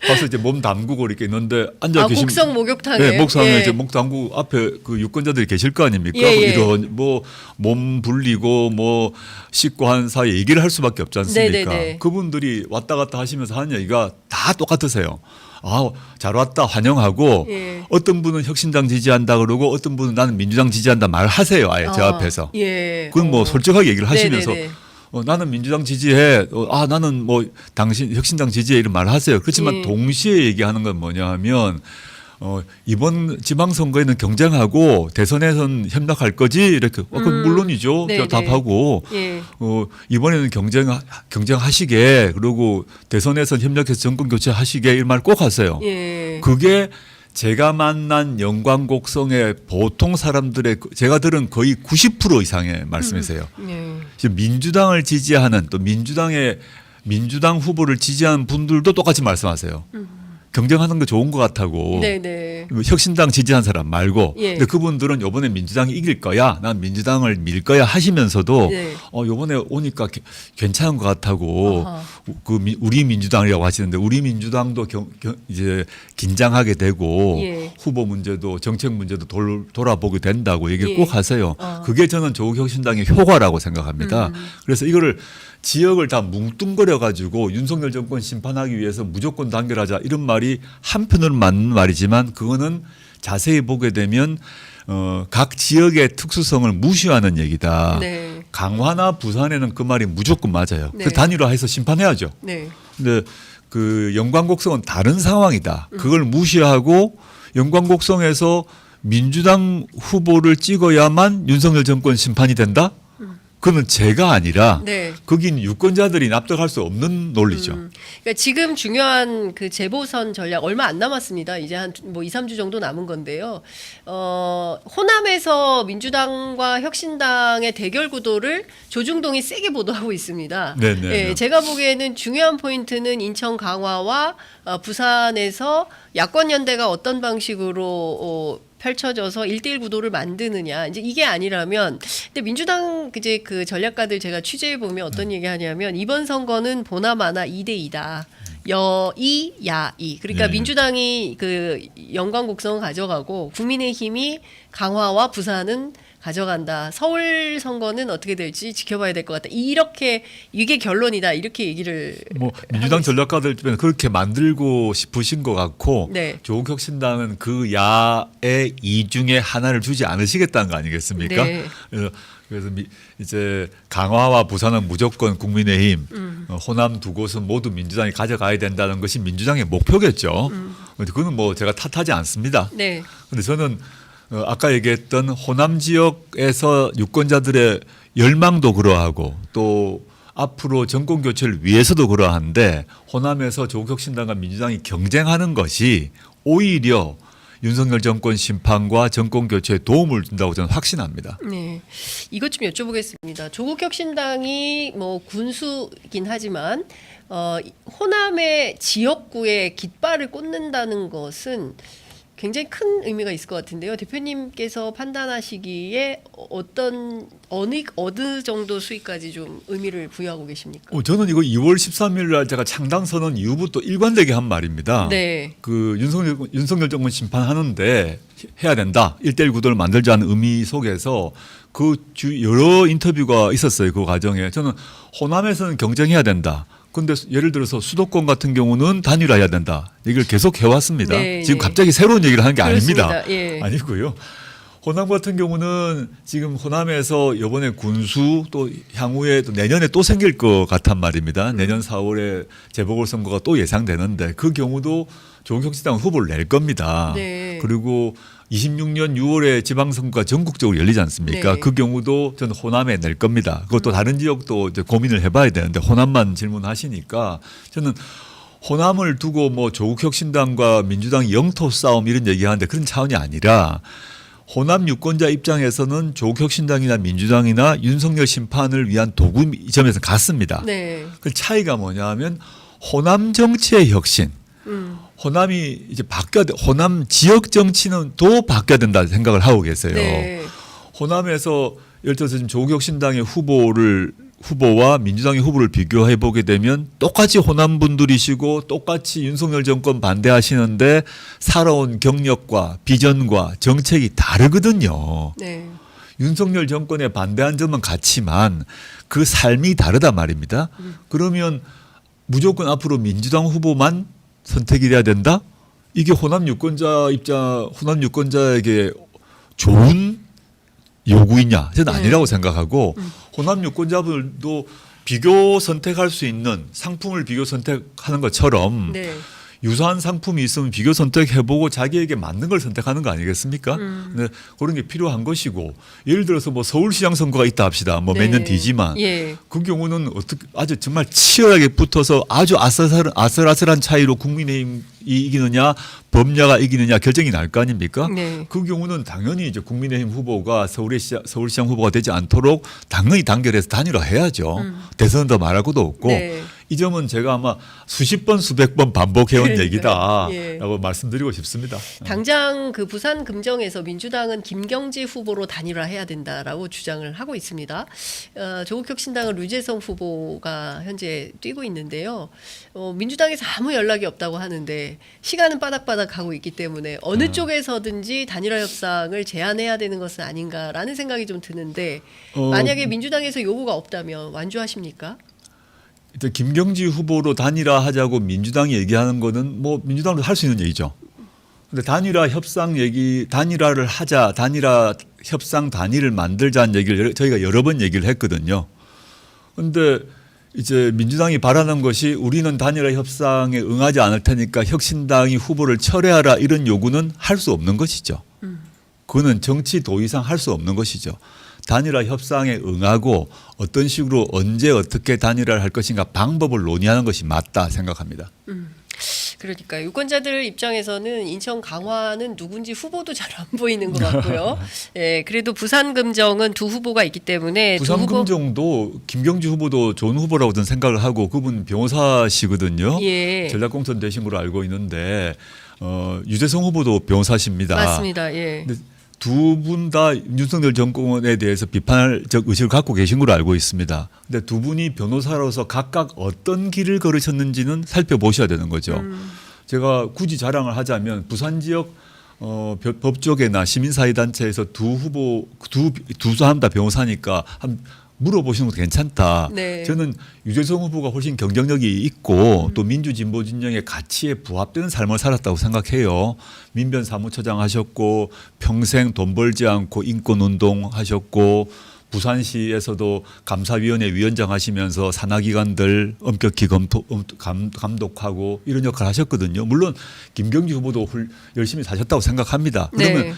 Speaker 2: 가서 이제 몸 담그고 이렇게 있는데 앉아 계신
Speaker 1: 곡성 목욕탕에.
Speaker 2: 네, 목상에
Speaker 1: 예.
Speaker 2: 이제 목 담그고 앞에 그 유권자들이 계실 거 아닙니까?
Speaker 1: 예, 예.
Speaker 2: 이런 뭐 몸 불리고 뭐 씻고 한 사이에 얘기를 할 수밖에 없지 않습니까?
Speaker 1: 네, 네, 네.
Speaker 2: 그분들이 왔다 갔다 하시면서 하는 얘기가 다 똑같으세요. 아, 잘 왔다 환영하고
Speaker 1: 예.
Speaker 2: 어떤 분은 혁신당 지지한다 그러고 어떤 분은 나는 민주당 지지한다 말하세요. 아예 제 앞에서.
Speaker 1: 예.
Speaker 2: 그건 뭐 솔직하게 얘기를 하시면서
Speaker 1: 네네네.
Speaker 2: 나는 민주당 지지해. 나는 뭐 당신 혁신당 지지해 이런 말 하세요. 그렇지만
Speaker 1: 예.
Speaker 2: 동시에 얘기하는 건 뭐냐 하면 이번 지방선거에는 경쟁하고 대선에선 협력할 거지 이렇게 그건 물론이죠.
Speaker 1: 네네.
Speaker 2: 제가 답하고
Speaker 1: 예.
Speaker 2: 이번에는 경쟁하시게 그리고 대선에선 협력해서 정권 교체하시게 이런 말 꼭 하세요.
Speaker 1: 예.
Speaker 2: 그게 제가 만난 영광곡성의 보통 사람들의 제가 들은 거의 90% 이상의 말씀이세요.
Speaker 1: 예.
Speaker 2: 지금 민주당을 지지하는 또 민주당 후보를 지지하는 분들도 똑같이 말씀하세요. 경쟁하는 거 좋은 것 같다고.
Speaker 1: 네네.
Speaker 2: 혁신당 지지한 사람 말고.
Speaker 1: 예.
Speaker 2: 근데 그분들은 이번에 민주당이 이길 거야. 난 민주당을 밀 거야 하시면서도
Speaker 1: 네.
Speaker 2: 이번에 오니까 괜찮은 것 같다고.
Speaker 1: 아하.
Speaker 2: 우리 민주당이라고 하시는데 우리 민주당도 이제 긴장하게 되고
Speaker 1: 예.
Speaker 2: 후보 문제도 정책 문제도 돌아보게 된다고 얘기를
Speaker 1: 예.
Speaker 2: 꼭 하세요. 그게 저는 조국 혁신당의 효과라고 생각합니다. 그래서 이거를 지역을 다 뭉뚱그려 가지고 윤석열 정권 심판하기 위해서 무조건 단결하자 이런 말이 한편으로는 맞는 말이지만 그거는 자세히 보게 되면 각 지역의 특수성을 무시하는 얘기다.
Speaker 1: 네.
Speaker 2: 강화나 부산에는 그 말이 무조건 맞아요.
Speaker 1: 네.
Speaker 2: 그 단일화해서 심판해야죠.
Speaker 1: 네.
Speaker 2: 근데 그 영광곡성은 다른 상황이다. 그걸 무시하고 영광곡성에서 민주당 후보를 찍어야만 윤석열 정권 심판이 된다? 그건 제가 아니라
Speaker 1: 네.
Speaker 2: 거긴 유권자들이 납득할 수 없는 논리죠.
Speaker 1: 그러니까 지금 중요한 그 재보선 전략 얼마 안 남았습니다. 이제 한 뭐 2, 3주 정도 남은 건데요. 호남에서 민주당과 혁신당의 대결 구도를 조중동이 세게 보도하고 있습니다.
Speaker 2: 네네.
Speaker 1: 예, 제가 보기에는 중요한 포인트는 인천 강화와 부산에서 야권 연대가 어떤 방식으로 펼쳐져서 1대1 구도를 만드느냐. 이제 이게 아니라면 근데 민주당 이제 그 전략가들 제가 취재해 보면 어떤 얘기 하냐면 이번 선거는 보나마나 2대2다. 여이 야이. 그러니까
Speaker 2: 네.
Speaker 1: 민주당이 그 영광곡성을 가져가고 국민의힘이 강화와 부산은 가져간다. 서울 선거는 어떻게 될지 지켜봐야 될 것 같다. 이렇게 이게 결론이다. 이렇게 얘기를
Speaker 2: 뭐 민주당 전략가들 주변에 그렇게 만들고 싶으신 것 같고
Speaker 1: 네.
Speaker 2: 조국 혁신당은 그 야의 이 중에 하나를 주지 않으시겠다는 거 아니겠습니까?
Speaker 1: 네.
Speaker 2: 그래서 이제 강화와 부산은 무조건 국민의힘, 호남 두 곳은 모두 민주당이 가져가야 된다는 것이 민주당의 목표겠죠. 그거는 뭐 제가 탓하지 않습니다.
Speaker 1: 네.
Speaker 2: 근데 저는 아까 얘기했던 호남 지역에서 유권자들의 열망도 그러하고 또 앞으로 정권 교체를 위해서도 그러한데 호남에서 조국혁신당과 민주당이 경쟁하는 것이 오히려 윤석열 정권 심판과 정권 교체에 도움을 준다고 저는 확신합니다.
Speaker 1: 네, 이것 좀 여쭤보겠습니다. 조국혁신당이 뭐 군수이긴 하지만 호남의 지역구에 깃발을 꽂는다는 것은 굉장히 큰 의미가 있을 것 같은데요. 대표님께서 판단하시기에 어느 정도 수익까지 좀 의미를 부여하고 계십니까?
Speaker 2: 저는 이거 2월 13일 날 제가 창당 선언 이후부터 일관되게 한 말입니다.
Speaker 1: 네.
Speaker 2: 그 윤석열 정권 심판하는데 해야 된다. 1대1 구도를 만들자는 의미 속에서 여러 인터뷰가 있었어요. 그 과정에 저는 호남에서는 경쟁해야 된다. 근데 예를 들어서 수도권 같은 경우는 단일화해야 된다. 얘기를 계속 해왔습니다.
Speaker 1: 네,
Speaker 2: 지금
Speaker 1: 네.
Speaker 2: 갑자기 새로운 얘기를 하는 게
Speaker 1: 그렇습니다.
Speaker 2: 아닙니다.
Speaker 1: 예.
Speaker 2: 아니고요. 호남 같은 경우는 지금 호남에서 이번에 군수 또 향후에 또 내년에 또 생길 것 같단 말입니다. 내년 4월에 재보궐선거가 또 예상되는데 그 경우도 조국혁신당 후보를 낼 겁니다.
Speaker 1: 네.
Speaker 2: 그리고 26년 6월에 지방선거가 전국적으로 열리지 않습니까?
Speaker 1: 네.
Speaker 2: 그 경우도 저는 호남에 낼 겁니다. 그것도 다른 지역도 이제 고민을 해봐야 되는데 호남만 질문하시니까 저는 호남을 두고 뭐 조국혁신당과 민주당 영토 싸움 이런 얘기하는데 그런 차원이 아니라 호남 유권자 입장에서는 조국혁신당이나 민주당이나 윤석열 심판을 위한 도구 이 점에서 같습니다.
Speaker 1: 네.
Speaker 2: 그 차이가 뭐냐면 호남 정치의 혁신. 호남이 이제 호남 지역 정치는 더 바뀌어야 된다 생각을 하고 계세요.
Speaker 1: 네.
Speaker 2: 호남에서 예를 들어서 지금 조국혁신당의 후보와 민주당의 후보를 비교해 보게 되면 똑같이 호남 분들이시고 똑같이 윤석열 정권 반대하시는데 살아온 경력과 비전과 정책이 다르거든요.
Speaker 1: 네.
Speaker 2: 윤석열 정권에 반대한 점은 같지만 그 삶이 다르다 말입니다. 그러면 무조건 앞으로 민주당 후보만 선택이 돼야 된다? 이게 호남 유권자에게 좋은 요구이냐? 저는 아니라고 생각하고 호남 유권자분들도 비교 선택할 수 있는 상품을 비교 선택하는 것처럼
Speaker 1: 네.
Speaker 2: 유사한 상품이 있으면 비교 선택해보고 자기에게 맞는 걸 선택하는 거 아니겠습니까? 근데 그런 게 필요한 것이고 예를 들어서 뭐 서울시장 선거가 있다 합시다. 뭐 몇 년
Speaker 1: 네.
Speaker 2: 뒤지만
Speaker 1: 예.
Speaker 2: 그 경우는 어떻게 아주 정말 치열하게 붙어서 아주 아슬아슬한 차이로 국민의힘이 이기느냐 범야가 이기느냐 결정이 날 거 아닙니까?
Speaker 1: 네.
Speaker 2: 그 경우는 당연히 이제 국민의힘 후보가 서울시장 후보가 되지 않도록 당연히 단결해서 단일화해야죠. 대선은 더 말할 것도 없고
Speaker 1: 네.
Speaker 2: 이 점은 제가 아마 수십 번 수백 번 반복해온
Speaker 1: 그러니까요.
Speaker 2: 얘기다라고
Speaker 1: 예.
Speaker 2: 말씀드리고 싶습니다.
Speaker 1: 당장 그 부산 금정에서 민주당은 김경지 후보로 단일화해야 된다라고 주장을 하고 있습니다. 조국혁신당은 류재성 후보가 현재 뛰고 있는데요. 민주당에서 아무 연락이 없다고 하는데 시간은 빠닥빠닥 가고 있기 때문에 어느 쪽에서든지 단일화 협상을 제안해야 되는 것은 아닌가라는 생각이 좀 드는데 만약에 민주당에서 요구가 없다면 완주하십니까?
Speaker 2: 일단 김경지 후보로 단일화하자고 민주당이 얘기하는 거는 뭐 민주당도 할 수 있는 얘기죠. 근데 단일화 협상 얘기, 단일화를 하자, 단일화 협상 단일을 만들자는 얘기를 저희가 여러 번 얘기를 했거든요. 근데 이제 민주당이 바라는 것이 우리는 단일화 협상에 응하지 않을 테니까 혁신당이 후보를 철회하라 이런 요구는 할 수 없는 것이죠. 그거는 정치 도의상 할 수 없는 것이죠. 단일화 협상에 응하고 어떤 식으로 언제 어떻게 단일화를 할 것인가 방법을 논의하는 것이 맞다 생각합니다.
Speaker 1: 그러니까 유권자들 입장에서는 인천 강화는 누군지 후보도 잘 안 보이는 것 같고요. 예, 그래도 부산 금정은 두 후보가 있기 때문에
Speaker 2: 부산
Speaker 1: 두 후보
Speaker 2: 금정도 김경지 후보도 좋은 후보라고 저는 생각을 하고 그분 변호사시거든요.
Speaker 1: 예.
Speaker 2: 전략공천 되신 걸로 알고 있는데 유재성 후보도 변호사십니다.
Speaker 1: 맞습니다. 예.
Speaker 2: 근데 두 분 다 윤석열 정권에 대해서 비판적 의식을 갖고 계신 걸로 알고 있습니다. 근데 두 분이 변호사로서 각각 어떤 길을 걸으셨는지는 살펴보셔야 되는 거죠. 제가 굳이 자랑을 하자면 부산 지역 법조계나 시민사회단체에서 두 사람 다 변호사니까 물어보시는 것도 괜찮다.
Speaker 1: 네.
Speaker 2: 저는 유재성 후보가 훨씬 경쟁력이 있고 또 민주진보 진영의 가치에 부합되는 삶을 살았다고 생각해요. 민변 사무처장 하셨고 평생 돈 벌지 않고 인권운동 하셨고 부산시에서도 감사위원회 위원장 하시면서 산하기관들 엄격히 감독하고 이런 역할을 하셨거든요. 물론 김경지 후보도 열심히 사셨다고 생각합니다. 그러면
Speaker 1: 네.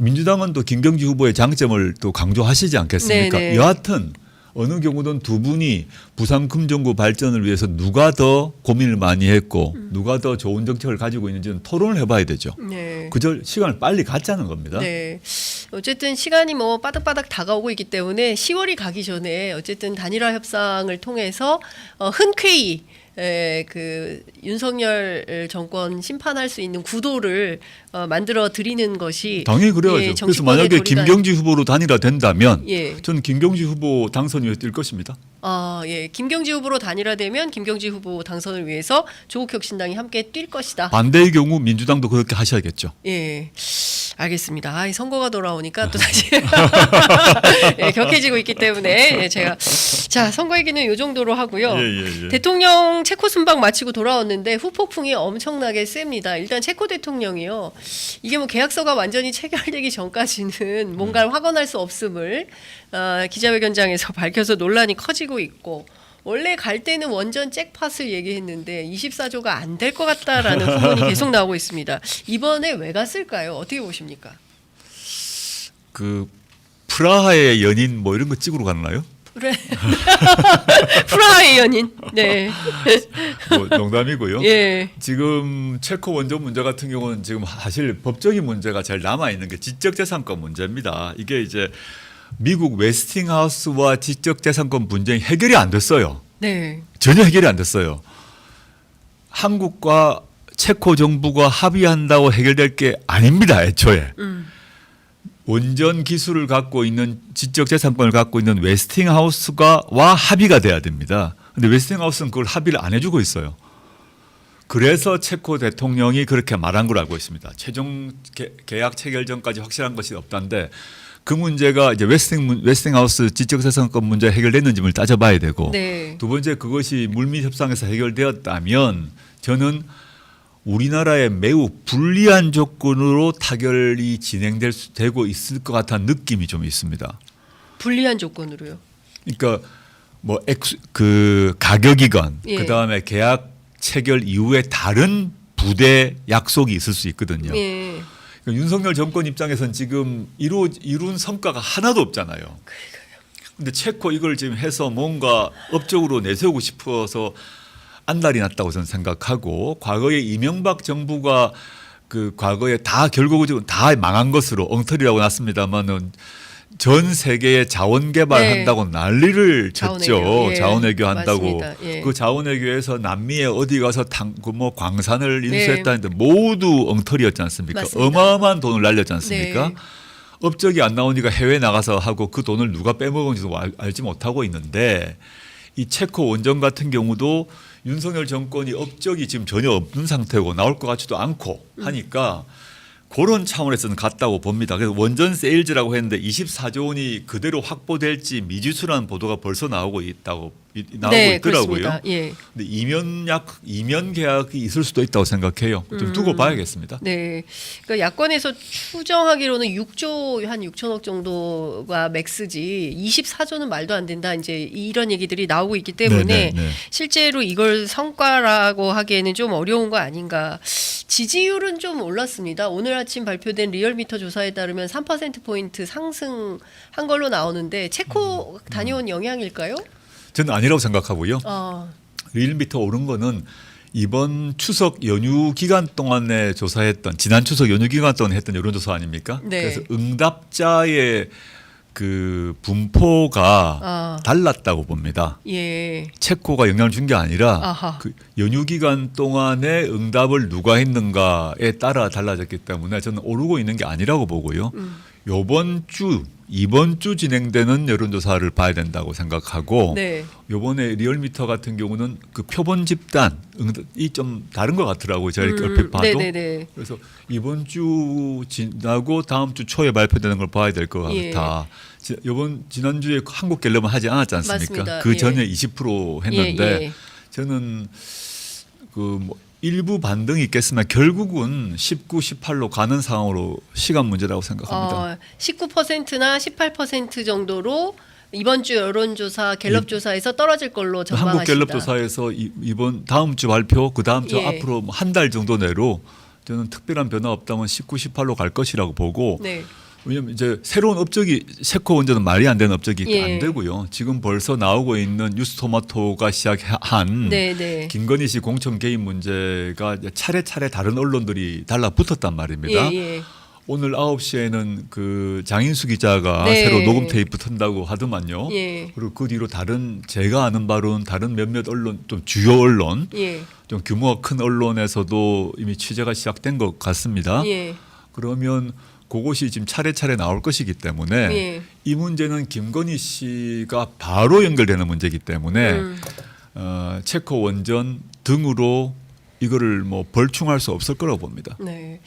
Speaker 2: 민주당은 또 김경지 후보의 장점을 또 강조하시지 않겠습니까?
Speaker 1: 네네.
Speaker 2: 여하튼 어느 경우든 두 분이 부산 금정구 발전을 위해서 누가 더 고민을 많이 했고 누가 더 좋은 정책을 가지고 있는지는 토론을 해봐야 되죠.
Speaker 1: 네.
Speaker 2: 그저 시간을 빨리 갖자는 겁니다.
Speaker 1: 네. 어쨌든 시간이 뭐 빠닥빠닥 다가오고 있기 때문에 10월이 가기 전에 어쨌든 단일화 협상을 통해서 흔쾌히 그 윤석열 정권 심판할 수 있는 구도를 만들어 드리는 것이
Speaker 2: 당연히 그래야죠.
Speaker 1: 예,
Speaker 2: 그래서
Speaker 1: 정치권의
Speaker 2: 만약에
Speaker 1: 도리가-
Speaker 2: 김경지 후보로 단일화된다면
Speaker 1: 예.
Speaker 2: 저는 김경지 후보 당선 위에 뛸 것입니다.
Speaker 1: 예. 김경지 후보로 단일화되면 김경지 후보 당선을 위해서 조국혁신당이 함께 뛸 것이다.
Speaker 2: 반대의 경우 민주당도 그렇게 하셔야겠죠.
Speaker 1: 예. 알겠습니다. 이 선거가 돌아오니까 또 다시 예, 격해지고 있기 때문에 예, 제가 자 선거 얘기는 이 정도로 하고요.
Speaker 2: 예.
Speaker 1: 대통령 체코 순방 마치고 돌아왔는데 후폭풍이 엄청나게 셉니다. 일단 체코 대통령이요. 이게 뭐 계약서가 완전히 체결되기 전까지는 뭔가를 확언할 수 없음을 기자회견장에서 밝혀서 논란이 커지고 있고 원래 갈 때는 원전 잭팟을 얘기했는데 24조가 안 될 것 같다라는 후문이 계속 나오고 있습니다. 이번에 왜 갔을까요? 어떻게 보십니까?
Speaker 2: 그 프라하의 연인 뭐 이런 거 찍으러 갔나요?
Speaker 1: 그래. 프라하의 연인. 네.
Speaker 2: 뭐 농담이고요.
Speaker 1: 예.
Speaker 2: 지금 체코 원전 문제 같은 경우는 지금 사실 법적인 문제가 제일 남아 있는 게 지적재산권 문제입니다. 이게 이제 미국 웨스팅하우스와 지적재산권 분쟁이 해결이 안 됐어요.
Speaker 1: 네.
Speaker 2: 전혀 해결이 안 됐어요. 한국과 체코 정부가 합의한다고 해결될 게 아닙니다. 애초에. 원전 기술을 갖고 있는 지적재산권을 갖고 있는 웨스팅하우스와 합의가 돼야 됩니다. 그런데 웨스팅하우스는 그걸 합의를 안 해주고 있어요. 그래서 체코 대통령이 그렇게 말한 걸 알고 있습니다. 최종 계약 체결 전까지 확실한 것이 없다는데 그 문제가 이제 웨스팅하우스 지적재산권 문제 해결됐는지를 따져봐야 되고
Speaker 1: 네.
Speaker 2: 두 번째 그것이 물밑 협상에서 해결되었다면 저는 우리나라에 매우 불리한 조건으로 타결이 되고 있을 것 같은 느낌이 좀 있습니다.
Speaker 1: 불리한 조건으로요.
Speaker 2: 그러니까 뭐 그 가격이건
Speaker 1: 예.
Speaker 2: 그다음에 계약 체결 이후에 다른 부대 약속이 있을 수 있거든요.
Speaker 1: 예.
Speaker 2: 그러니까 윤석열 정권 입장에서는 지금 이룬 성과가 하나도 없잖아요. 그런데 체코 이걸 지금 해서 뭔가 업적으로 내세우고 싶어서 안달이 났다고 저는 생각하고 과거에 이명박 정부가 그 과거에 다 결국은 다 망한 것으로 엉터리라고 났습니다만은 전 세계에 자원 개발한다고 난리를 쳤죠.
Speaker 1: 자원외교. 예.
Speaker 2: 자원외교 한다고.
Speaker 1: 맞습니다. 예.
Speaker 2: 그 자원외교에서 남미에 어디 가서 뭐 광산을 인수했다는데 모두 엉터리였지 않습니까?
Speaker 1: 맞습니다.
Speaker 2: 어마어마한 돈을 날렸지 않습니까?
Speaker 1: 네.
Speaker 2: 업적이 안 나오니까 해외 나가서 하고 그 돈을 누가 빼먹은지도 알지 못하고 있는데 이 체코 원전 같은 경우도 윤석열 정권이 업적이 지금 전혀 없는 상태고 나올 것 같지도 않고 하니까 그런 차원에서는 같다고 봅니다. 그래서 원전 세일즈라고 했는데 24조 원이 그대로 확보될지 미지수라는 보도가 벌써 나오고 있다고 나오고
Speaker 1: 네,
Speaker 2: 있더라고요.
Speaker 1: 그렇습니다. 예.
Speaker 2: 근데 이면 계약이 있을 수도 있다고 생각해요. 좀 두고 봐야겠습니다.
Speaker 1: 네. 그러니까 야권에서 추정하기로는 6조 한 6천억 정도가 맥스지 24조는 말도 안 된다. 이제 이런 얘기들이 나오고 있기 때문에
Speaker 2: 네.
Speaker 1: 실제로 이걸 성과라고 하기에는 좀 어려운 거 아닌가. 지지율은 좀 올랐습니다. 오늘 아침 발표된 리얼미터 조사에 따르면 3%포인트 상승한 걸로 나오는데 체코 다녀온 영향일까요?
Speaker 2: 저는 아니라고 생각하고요. 리얼미터 오른 거는 이번 추석 연휴 기간 동안에 조사했던 지난 추석 연휴 기간 동안에 했던 여론조사 아닙니까?
Speaker 1: 네.
Speaker 2: 그래서 응답자의 그 분포가 달랐다고 봅니다.
Speaker 1: 예.
Speaker 2: 체코가 영향을 준 게 아니라
Speaker 1: 아하.
Speaker 2: 그 연휴 기간 동안에 응답을 누가 했는가에 따라 달라졌기 때문에 저는 오르고 있는 게 아니라고 보고요. 이번 주 진행되는 여론조사를 봐야 된다고 생각하고
Speaker 1: 네.
Speaker 2: 이번에 리얼미터 같은 경우는 그 표본 집단이 좀 다른 것 같더라고요. 제가 이렇게 얼핏 봐도.
Speaker 1: 네네네.
Speaker 2: 그래서 이번 주 지나고 다음 주 초에 발표되는 걸 봐야 될 것
Speaker 1: 예.
Speaker 2: 같아. 지난주에 한국갤럽은 하지 않았지 않습니까?
Speaker 1: 맞습니다.
Speaker 2: 그 전에
Speaker 1: 예.
Speaker 2: 20% 했는데
Speaker 1: 예.
Speaker 2: 저는 그 뭐 일부 반등이 있겠으나 결국은 19, 18로 가는 상황으로 시간 문제라고 생각합니다.
Speaker 1: 19%나 18% 정도로 이번 주 여론조사 갤럽 조사에서 떨어질 걸로 전망하신다.
Speaker 2: 한국 갤럽 조사에서 이번 다음 주 발표 그 다음 주
Speaker 1: 예.
Speaker 2: 앞으로 한 달 정도 내로 저는 특별한 변화 없다면 19, 18로 갈 것이라고 보고
Speaker 1: 네.
Speaker 2: 왜냐하면 이제 새로운 업적이 체코 원전은 말이 안 되는 업적이
Speaker 1: 예.
Speaker 2: 안 되고요. 지금 벌써 나오고 있는 뉴스토마토가 시작한
Speaker 1: 네.
Speaker 2: 김건희 씨 공천 개입 문제가 이제 차례차례 다른 언론들이 달라붙었단 말입니다.
Speaker 1: 예.
Speaker 2: 오늘 9시에는 그 장인수 기자가
Speaker 1: 네.
Speaker 2: 새로 녹음 테이프 튼다고 하더만요.
Speaker 1: 예.
Speaker 2: 그리고 그 뒤로 다른 제가 아는 바로는 다른 몇몇 언론 좀 주요 언론
Speaker 1: 예.
Speaker 2: 좀 규모가 큰 언론에서도 이미 취재가 시작된 것 같습니다.
Speaker 1: 예.
Speaker 2: 그러면 그것이 지금 차례차례 나올 것이기 때문에
Speaker 1: 예.
Speaker 2: 이 문제는 김건희 씨가 바로 연결되는 문제이기 때문에 체코 원전 등으로 이거를 뭐 벌충할 수 없을 거라고 봅니다.
Speaker 1: 네.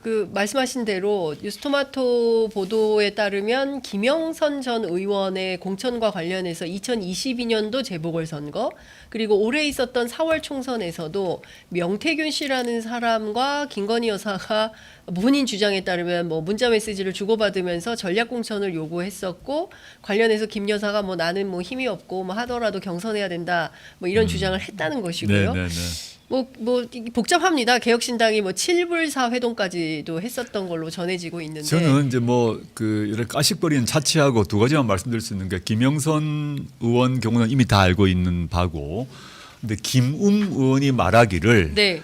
Speaker 1: 그 말씀하신 대로 뉴스토마토 보도에 따르면 김영선 전 의원의 공천과 관련해서 2022년도 재보궐선거 그리고 올해 있었던 4월 총선에서도 명태균 씨라는 사람과 김건희 여사가 본인 주장에 따르면 뭐 문자 메시지를 주고받으면서 전략 공천을 요구했었고 관련해서 김 여사가 뭐 나는 뭐 힘이 없고 뭐 하더라도 경선해야 된다 뭐 이런 주장을 했다는 것이고요.
Speaker 2: 네네네.
Speaker 1: 뭐 복잡합니다. 개혁신당이 뭐 7불사 회동까지도 했었던 걸로 전해지고 있는데.
Speaker 2: 저는 이제 뭐 그 이렇게 까식거리는 차치하고 두 가지만 말씀드릴 수 있는 게 김영선 의원 경우는 이미 다 알고 있는 바고, 근데 김웅 의원이 말하기를
Speaker 1: 네.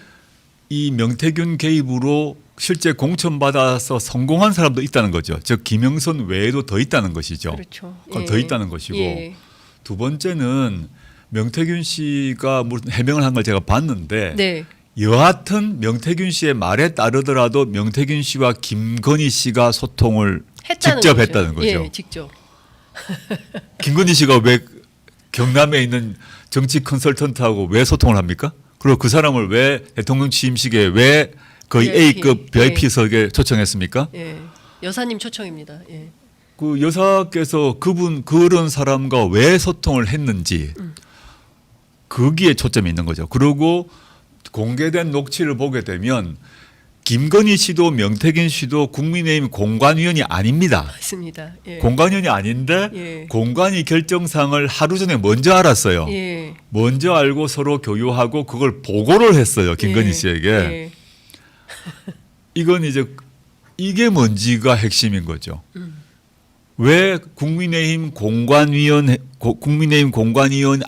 Speaker 2: 이 명태균 개입으로 실제 공천 받아서 성공한 사람도 있다는 거죠. 즉 김영선 외에도 더 있다는 것이죠.
Speaker 1: 그렇죠.
Speaker 2: 그건
Speaker 1: 예.
Speaker 2: 더 있다는 것이고
Speaker 1: 예.
Speaker 2: 두 번째는 명태균 씨가 무슨 해명을 한 걸 제가 봤는데
Speaker 1: 네.
Speaker 2: 여하튼 명태균 씨의 말에 따르더라도 명태균 씨와 김건희 씨가 소통을
Speaker 1: 했다는
Speaker 2: 직접
Speaker 1: 거죠.
Speaker 2: 했다는 거죠.
Speaker 1: 예, 직접.
Speaker 2: 김건희 씨가 왜 경남에 있는 정치 컨설턴트하고 왜 소통을 합니까? 그리고 그 사람을 왜 대통령 취임식에 왜 거의
Speaker 1: VIP,
Speaker 2: A급 VIP석에 초청했습니까?
Speaker 1: 예. 여사님 초청입니다. 예.
Speaker 2: 그 여사께서 그런 사람과 왜 소통을 했는지 거기에 초점이 있는 거죠. 그리고 공개된 녹취를 보게 되면 김건희 씨도 명태균 씨도 국민의힘 공관위원이 아닙니다.
Speaker 1: 맞습니다. 예.
Speaker 2: 공관위원이 아닌데
Speaker 1: 예.
Speaker 2: 공관위 결정상을 하루 전에 먼저 알았어요.
Speaker 1: 예.
Speaker 2: 먼저 알고 서로 교류하고 그걸 보고를 했어요. 김건희
Speaker 1: 예.
Speaker 2: 씨에게.
Speaker 1: 예.
Speaker 2: 이건 이제 이게 뭔지가 핵심인 거죠. 왜 국민의힘 공관위원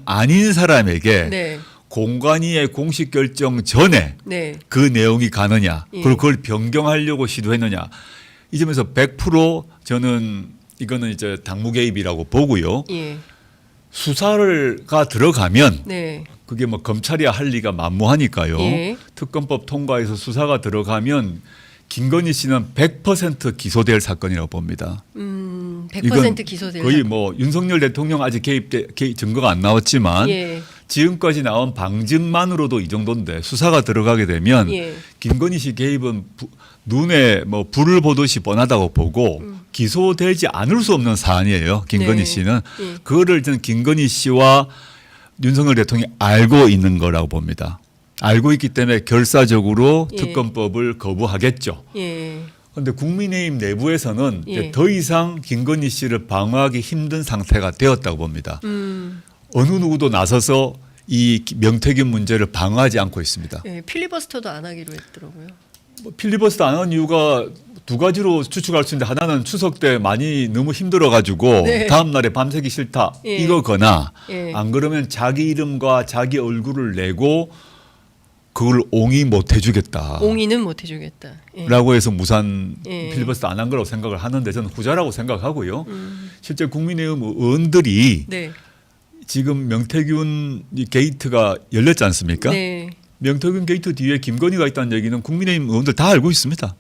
Speaker 2: 아닌 사람에게
Speaker 1: 네.
Speaker 2: 공관위의 공식 결정 전에
Speaker 1: 네.
Speaker 2: 그 내용이 가느냐,
Speaker 1: 예.
Speaker 2: 그리고 그걸 변경하려고 시도했느냐. 이 점에서 100% 저는 이거는 이제 당무 개입이라고 보고요.
Speaker 1: 예.
Speaker 2: 수사가 들어가면
Speaker 1: 네.
Speaker 2: 그게 뭐 검찰이야 할 리가 만무하니까요.
Speaker 1: 예.
Speaker 2: 특검법 통과해서 수사가 들어가면 김건희 씨는 100% 기소될 사건이라고 봅니다.
Speaker 1: 100% 기소될
Speaker 2: 거의
Speaker 1: 사건.
Speaker 2: 뭐 윤석열 대통령 아직 개입 증거가 안 나왔지만
Speaker 1: 예.
Speaker 2: 지금까지 나온 방증만으로도 이 정도인데 수사가 들어가게 되면
Speaker 1: 예.
Speaker 2: 김건희 씨 개입은 눈에 뭐 불을 보듯이 뻔하다고 보고 기소되지 않을 수 없는 사안이에요. 김건희
Speaker 1: 네.
Speaker 2: 씨는
Speaker 1: 예.
Speaker 2: 그거를 저는 김건희 씨와 윤석열 대통령이 알고 있는 거라고 봅니다. 알고 있기 때문에 결사적으로
Speaker 1: 예.
Speaker 2: 특검법을 거부하겠죠.
Speaker 1: 예.
Speaker 2: 그런데 국민의힘 내부에서는
Speaker 1: 예.
Speaker 2: 이제 더 이상 김건희 씨를 방어하기 힘든 상태가 되었다고 봅니다. 어느 누구도 나서서 이 명태균 문제를 방어하지 않고 있습니다.
Speaker 1: 예. 필리버스터도 안 하기로 했더라고요.
Speaker 2: 뭐 필리버스터 안 한 이유가 두 가지로 추측할 수 있는데 하나는 추석 때 많이 너무 힘들어가지고
Speaker 1: 네.
Speaker 2: 다음 날에 밤새기 싫다
Speaker 1: 예.
Speaker 2: 이거거나
Speaker 1: 예.
Speaker 2: 안 그러면 자기 이름과 자기 얼굴을 내고 그걸 옹이 못 해주겠다.
Speaker 1: 옹이는 못 해주겠다. 예.
Speaker 2: 라고 해서 무산
Speaker 1: 예.
Speaker 2: 필리버스터 안 한 거라고 생각을 하는데 저는 후자라고 생각하고요. 실제 국민의힘 의원들이
Speaker 1: 네.
Speaker 2: 지금 명태균 이 게이트가 열렸지 않습니까?
Speaker 1: 네.
Speaker 2: 명태균 게이트 뒤에 김건희가 있다는 얘기는 국민의힘 의원들 다 알고 있습니다.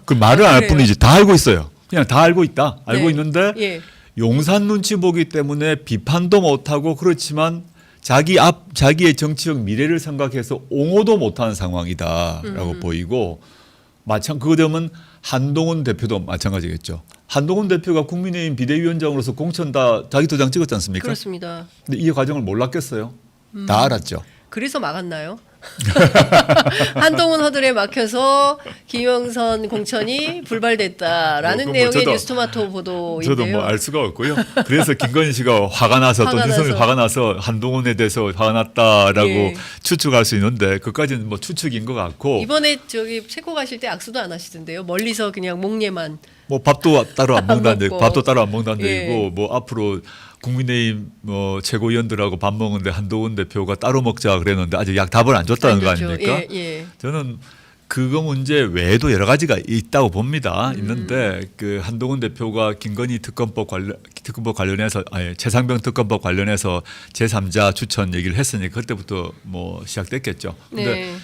Speaker 2: 그 말을 안 할
Speaker 1: 그래요?
Speaker 2: 뿐이지 다 알고 있어요. 그냥 다 알고 있다. 알고
Speaker 1: 네.
Speaker 2: 있는데
Speaker 1: 예.
Speaker 2: 용산 눈치 보기 때문에 비판도 못하고 그렇지만 자기의 정치적 미래를 생각해서 옹호도 못하는 상황이다라고 보이고 그거 되면 한동훈 대표도 마찬가지겠죠. 한동훈 대표가 국민의힘 비대위원장으로서 공천 다 자기 도장 찍었지 않습니까?
Speaker 1: 그렇습니다.
Speaker 2: 근데 이 과정을 몰랐겠어요. 다 알았죠.
Speaker 1: 그래서 막았나요? 한동훈 허들에 막혀서 김영선 공천이 불발됐다라는
Speaker 2: 뭐
Speaker 1: 내용의
Speaker 2: 저도-
Speaker 1: 뉴스토마토 보도인데요.
Speaker 2: 저도 뭐 알 수가 없고요. 그래서 김건희 씨가 화가 나서 또
Speaker 1: 화가
Speaker 2: 윤석열이
Speaker 1: 나서.
Speaker 2: 화가 나서 한동훈에 대해서 화가 났다라고
Speaker 1: 예.
Speaker 2: 추측할 수 있는데 그까지는 뭐 추측인 것 같고
Speaker 1: 이번에 저기 체코 가실 때 악수도 안 하시던데요. 멀리서 그냥 목례만.
Speaker 2: 뭐 밥도 따로 안 먹는다는 얘기,
Speaker 1: 먹고.
Speaker 2: 밥도 따로 안 먹는다는
Speaker 1: 예.
Speaker 2: 얘기고 뭐 앞으로 국민의힘 뭐 최고위원들하고 밥 먹는데 한동훈 대표가 따로 먹자 그랬는데 아직 답을 안 줬다는 거
Speaker 1: 안 좋죠.
Speaker 2: 아닙니까?
Speaker 1: 예, 예.
Speaker 2: 저는 그거 문제 외에도 여러 가지가 있다고 봅니다. 있는데 그 한동훈 대표가 김건희 특검법 관련해서 최상병 특검법 관련해서 제3자 추천 얘기를 했으니까 그때부터 뭐 시작됐겠죠. 근데
Speaker 1: 네.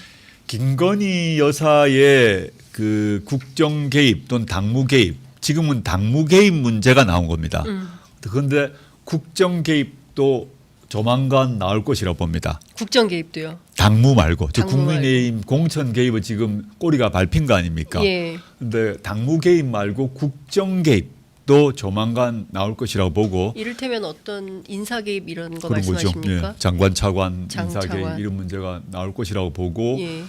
Speaker 2: 김건희 여사의 그 국정 개입 또는 당무 개입, 지금은 당무 개입 문제가 나온 겁니다. 그런데 국정 개입도 조만간 나올 것이라고 봅니다.
Speaker 1: 국정 개입도요.
Speaker 2: 당무 말고, 즉
Speaker 1: 당무
Speaker 2: 국민의힘 공천 개입은 지금 꼬리가 밟힌 거 아닙니까?
Speaker 1: 예.
Speaker 2: 그런데 당무 개입 말고 국정 개입도 조만간 나올 것이라고 보고
Speaker 1: 이를테면 어떤 인사 개입 이런 거
Speaker 2: 그런 거죠.
Speaker 1: 말씀하십니까?
Speaker 2: 예, 장관, 차관, 인사
Speaker 1: 장차관.
Speaker 2: 개입 이런 문제가 나올 것이라고 보고
Speaker 1: 예.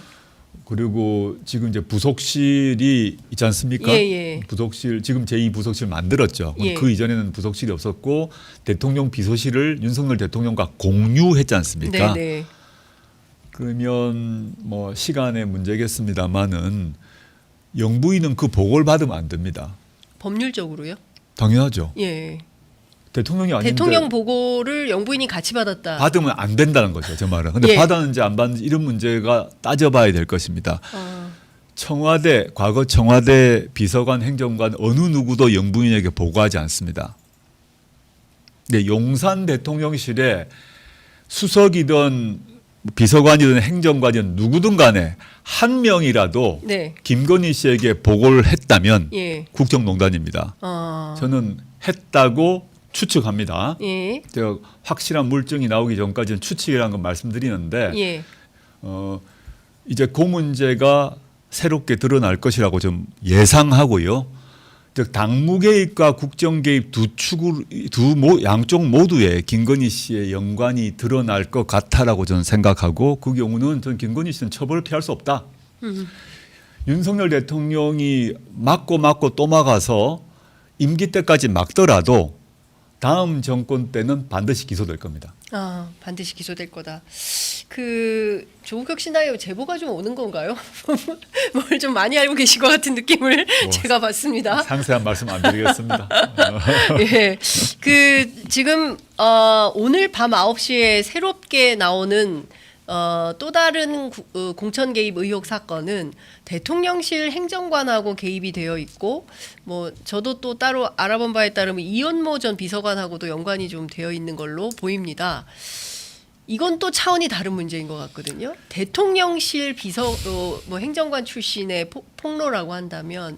Speaker 2: 그리고 지금 이제 부속실이 있지 않습니까?
Speaker 1: 예.
Speaker 2: 부속실 지금 제2부속실 만들었죠.
Speaker 1: 예.
Speaker 2: 그 이전에는 부속실이 없었고 대통령 비서실을 윤석열 대통령과 공유했지 않습니까?
Speaker 1: 네네.
Speaker 2: 그러면 뭐 시간의 문제겠습니다만은 영부인은 그 보고를 받으면 안 됩니다.
Speaker 1: 법률적으로요?
Speaker 2: 당연하죠.
Speaker 1: 예.
Speaker 2: 대통령이 아닌데
Speaker 1: 대통령 보고를 영부인이 같이 받았다.
Speaker 2: 받으면 안 된다는 거죠. 제 말은. 근데
Speaker 1: 예.
Speaker 2: 받았는지 안 받는지 이런 문제가 따져봐야 될 것입니다. 청와대 과거 청와대 비서관 행정관 어느 누구도 영부인에게 보고하지 않습니다. 근데 용산 대통령실에 수석이든 비서관이든 행정관이든 누구든 간에 한 명이라도
Speaker 1: 네.
Speaker 2: 김건희 씨에게 보고를 했다면
Speaker 1: 예.
Speaker 2: 국정농단입니다. 저는 했다고 추측합니다.
Speaker 1: 예.
Speaker 2: 제가 확실한 물증이 나오기 전까지는 추측이라는 건 말씀드리는데
Speaker 1: 예.
Speaker 2: 이제 그 문제가 새롭게 드러날 것이라고 좀 예상하고요. 즉 당무 개입과 국정 개입 양쪽 모두에 김건희 씨의 연관이 드러날 것 같다라고 저는 생각하고 그 경우는 전 김건희 씨는 처벌을 피할 수 없다. 윤석열 대통령이 막고 또 막아서 임기 때까지 막더라도 다음 정권 때는 반드시 기소될 겁니다.
Speaker 1: 반드시 기소될 거다. 그 조국 혁신당에 제보가 좀 오는 건가요? 뭘 좀 많이 알고 계신 것 같은 느낌을 제가 받습니다.
Speaker 2: 상세한 말씀 안 드리겠습니다.
Speaker 1: 예. 그 지금 오늘 밤 9시에 새롭게 나오는 또 다른 공천 개입 의혹 사건은 대통령실 행정관하고 개입이 되어 있고 뭐 저도 또 따로 알아본 바에 따르면 이현모 전 비서관하고도 연관이 좀 되어 있는 걸로 보입니다. 이건 또 차원이 다른 문제인 것 같거든요. 대통령실 뭐 행정관 출신의 폭로라고 한다면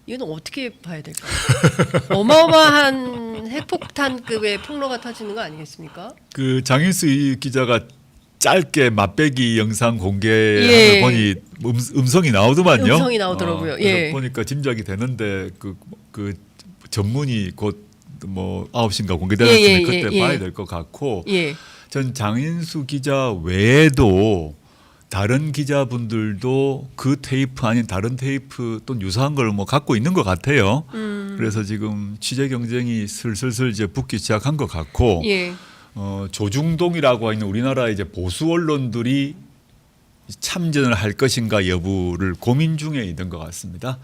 Speaker 1: 이건 어떻게 봐야 될까요? 어마어마한 핵폭탄급의 폭로가 터지는 거 아니겠습니까?
Speaker 2: 그 장윤수 기자가 짧게 맛배기 영상 공개를 보니 음성이 나오더만요.
Speaker 1: 음성이 나오더라고요. 예.
Speaker 2: 보니까 짐작이 되는데 그 전문이 곧 뭐 9시인가 공개되었으니 그때 봐야 될 것 같고 전 장윤수 기자 외에도 다른 기자분들도 그 테이프 아닌 다른 테이프 또는 유사한 걸 뭐 갖고 있는 것 같아요. 그래서 지금 취재 경쟁이 슬슬 이제 붙기 시작한 것 같고 조중동이라고 하는 우리나라 이제 보수 언론들이 참전을 할 것인가 여부를 고민 중에 있는 것 같습니다.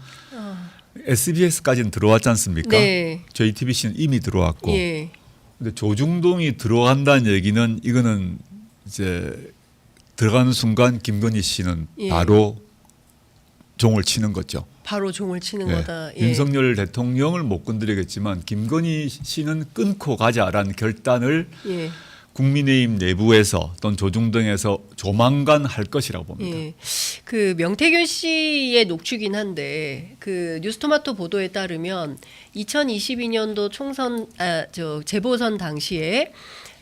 Speaker 2: SBS까지는 들어왔지 않습니까?
Speaker 1: 네.
Speaker 2: JTBC는 이미 들어왔고.
Speaker 1: 예.
Speaker 2: 근데 조중동이 들어간다는 얘기는 이거는 이제 들어가는 순간 김건희 씨는 바로 종을 치는 거죠.
Speaker 1: 바로 종을 치는 거다.
Speaker 2: 윤석열 대통령을 못 건드리겠지만 김건희 씨는 끊고 가자라는 결단을 국민의힘 내부에서 또는 조중동에서 조만간 할 것이라고 봅니다.
Speaker 1: 그 명태균 씨의 녹취긴 한데 그 뉴스토마토 보도에 따르면 2022년도 총선 재보선 당시에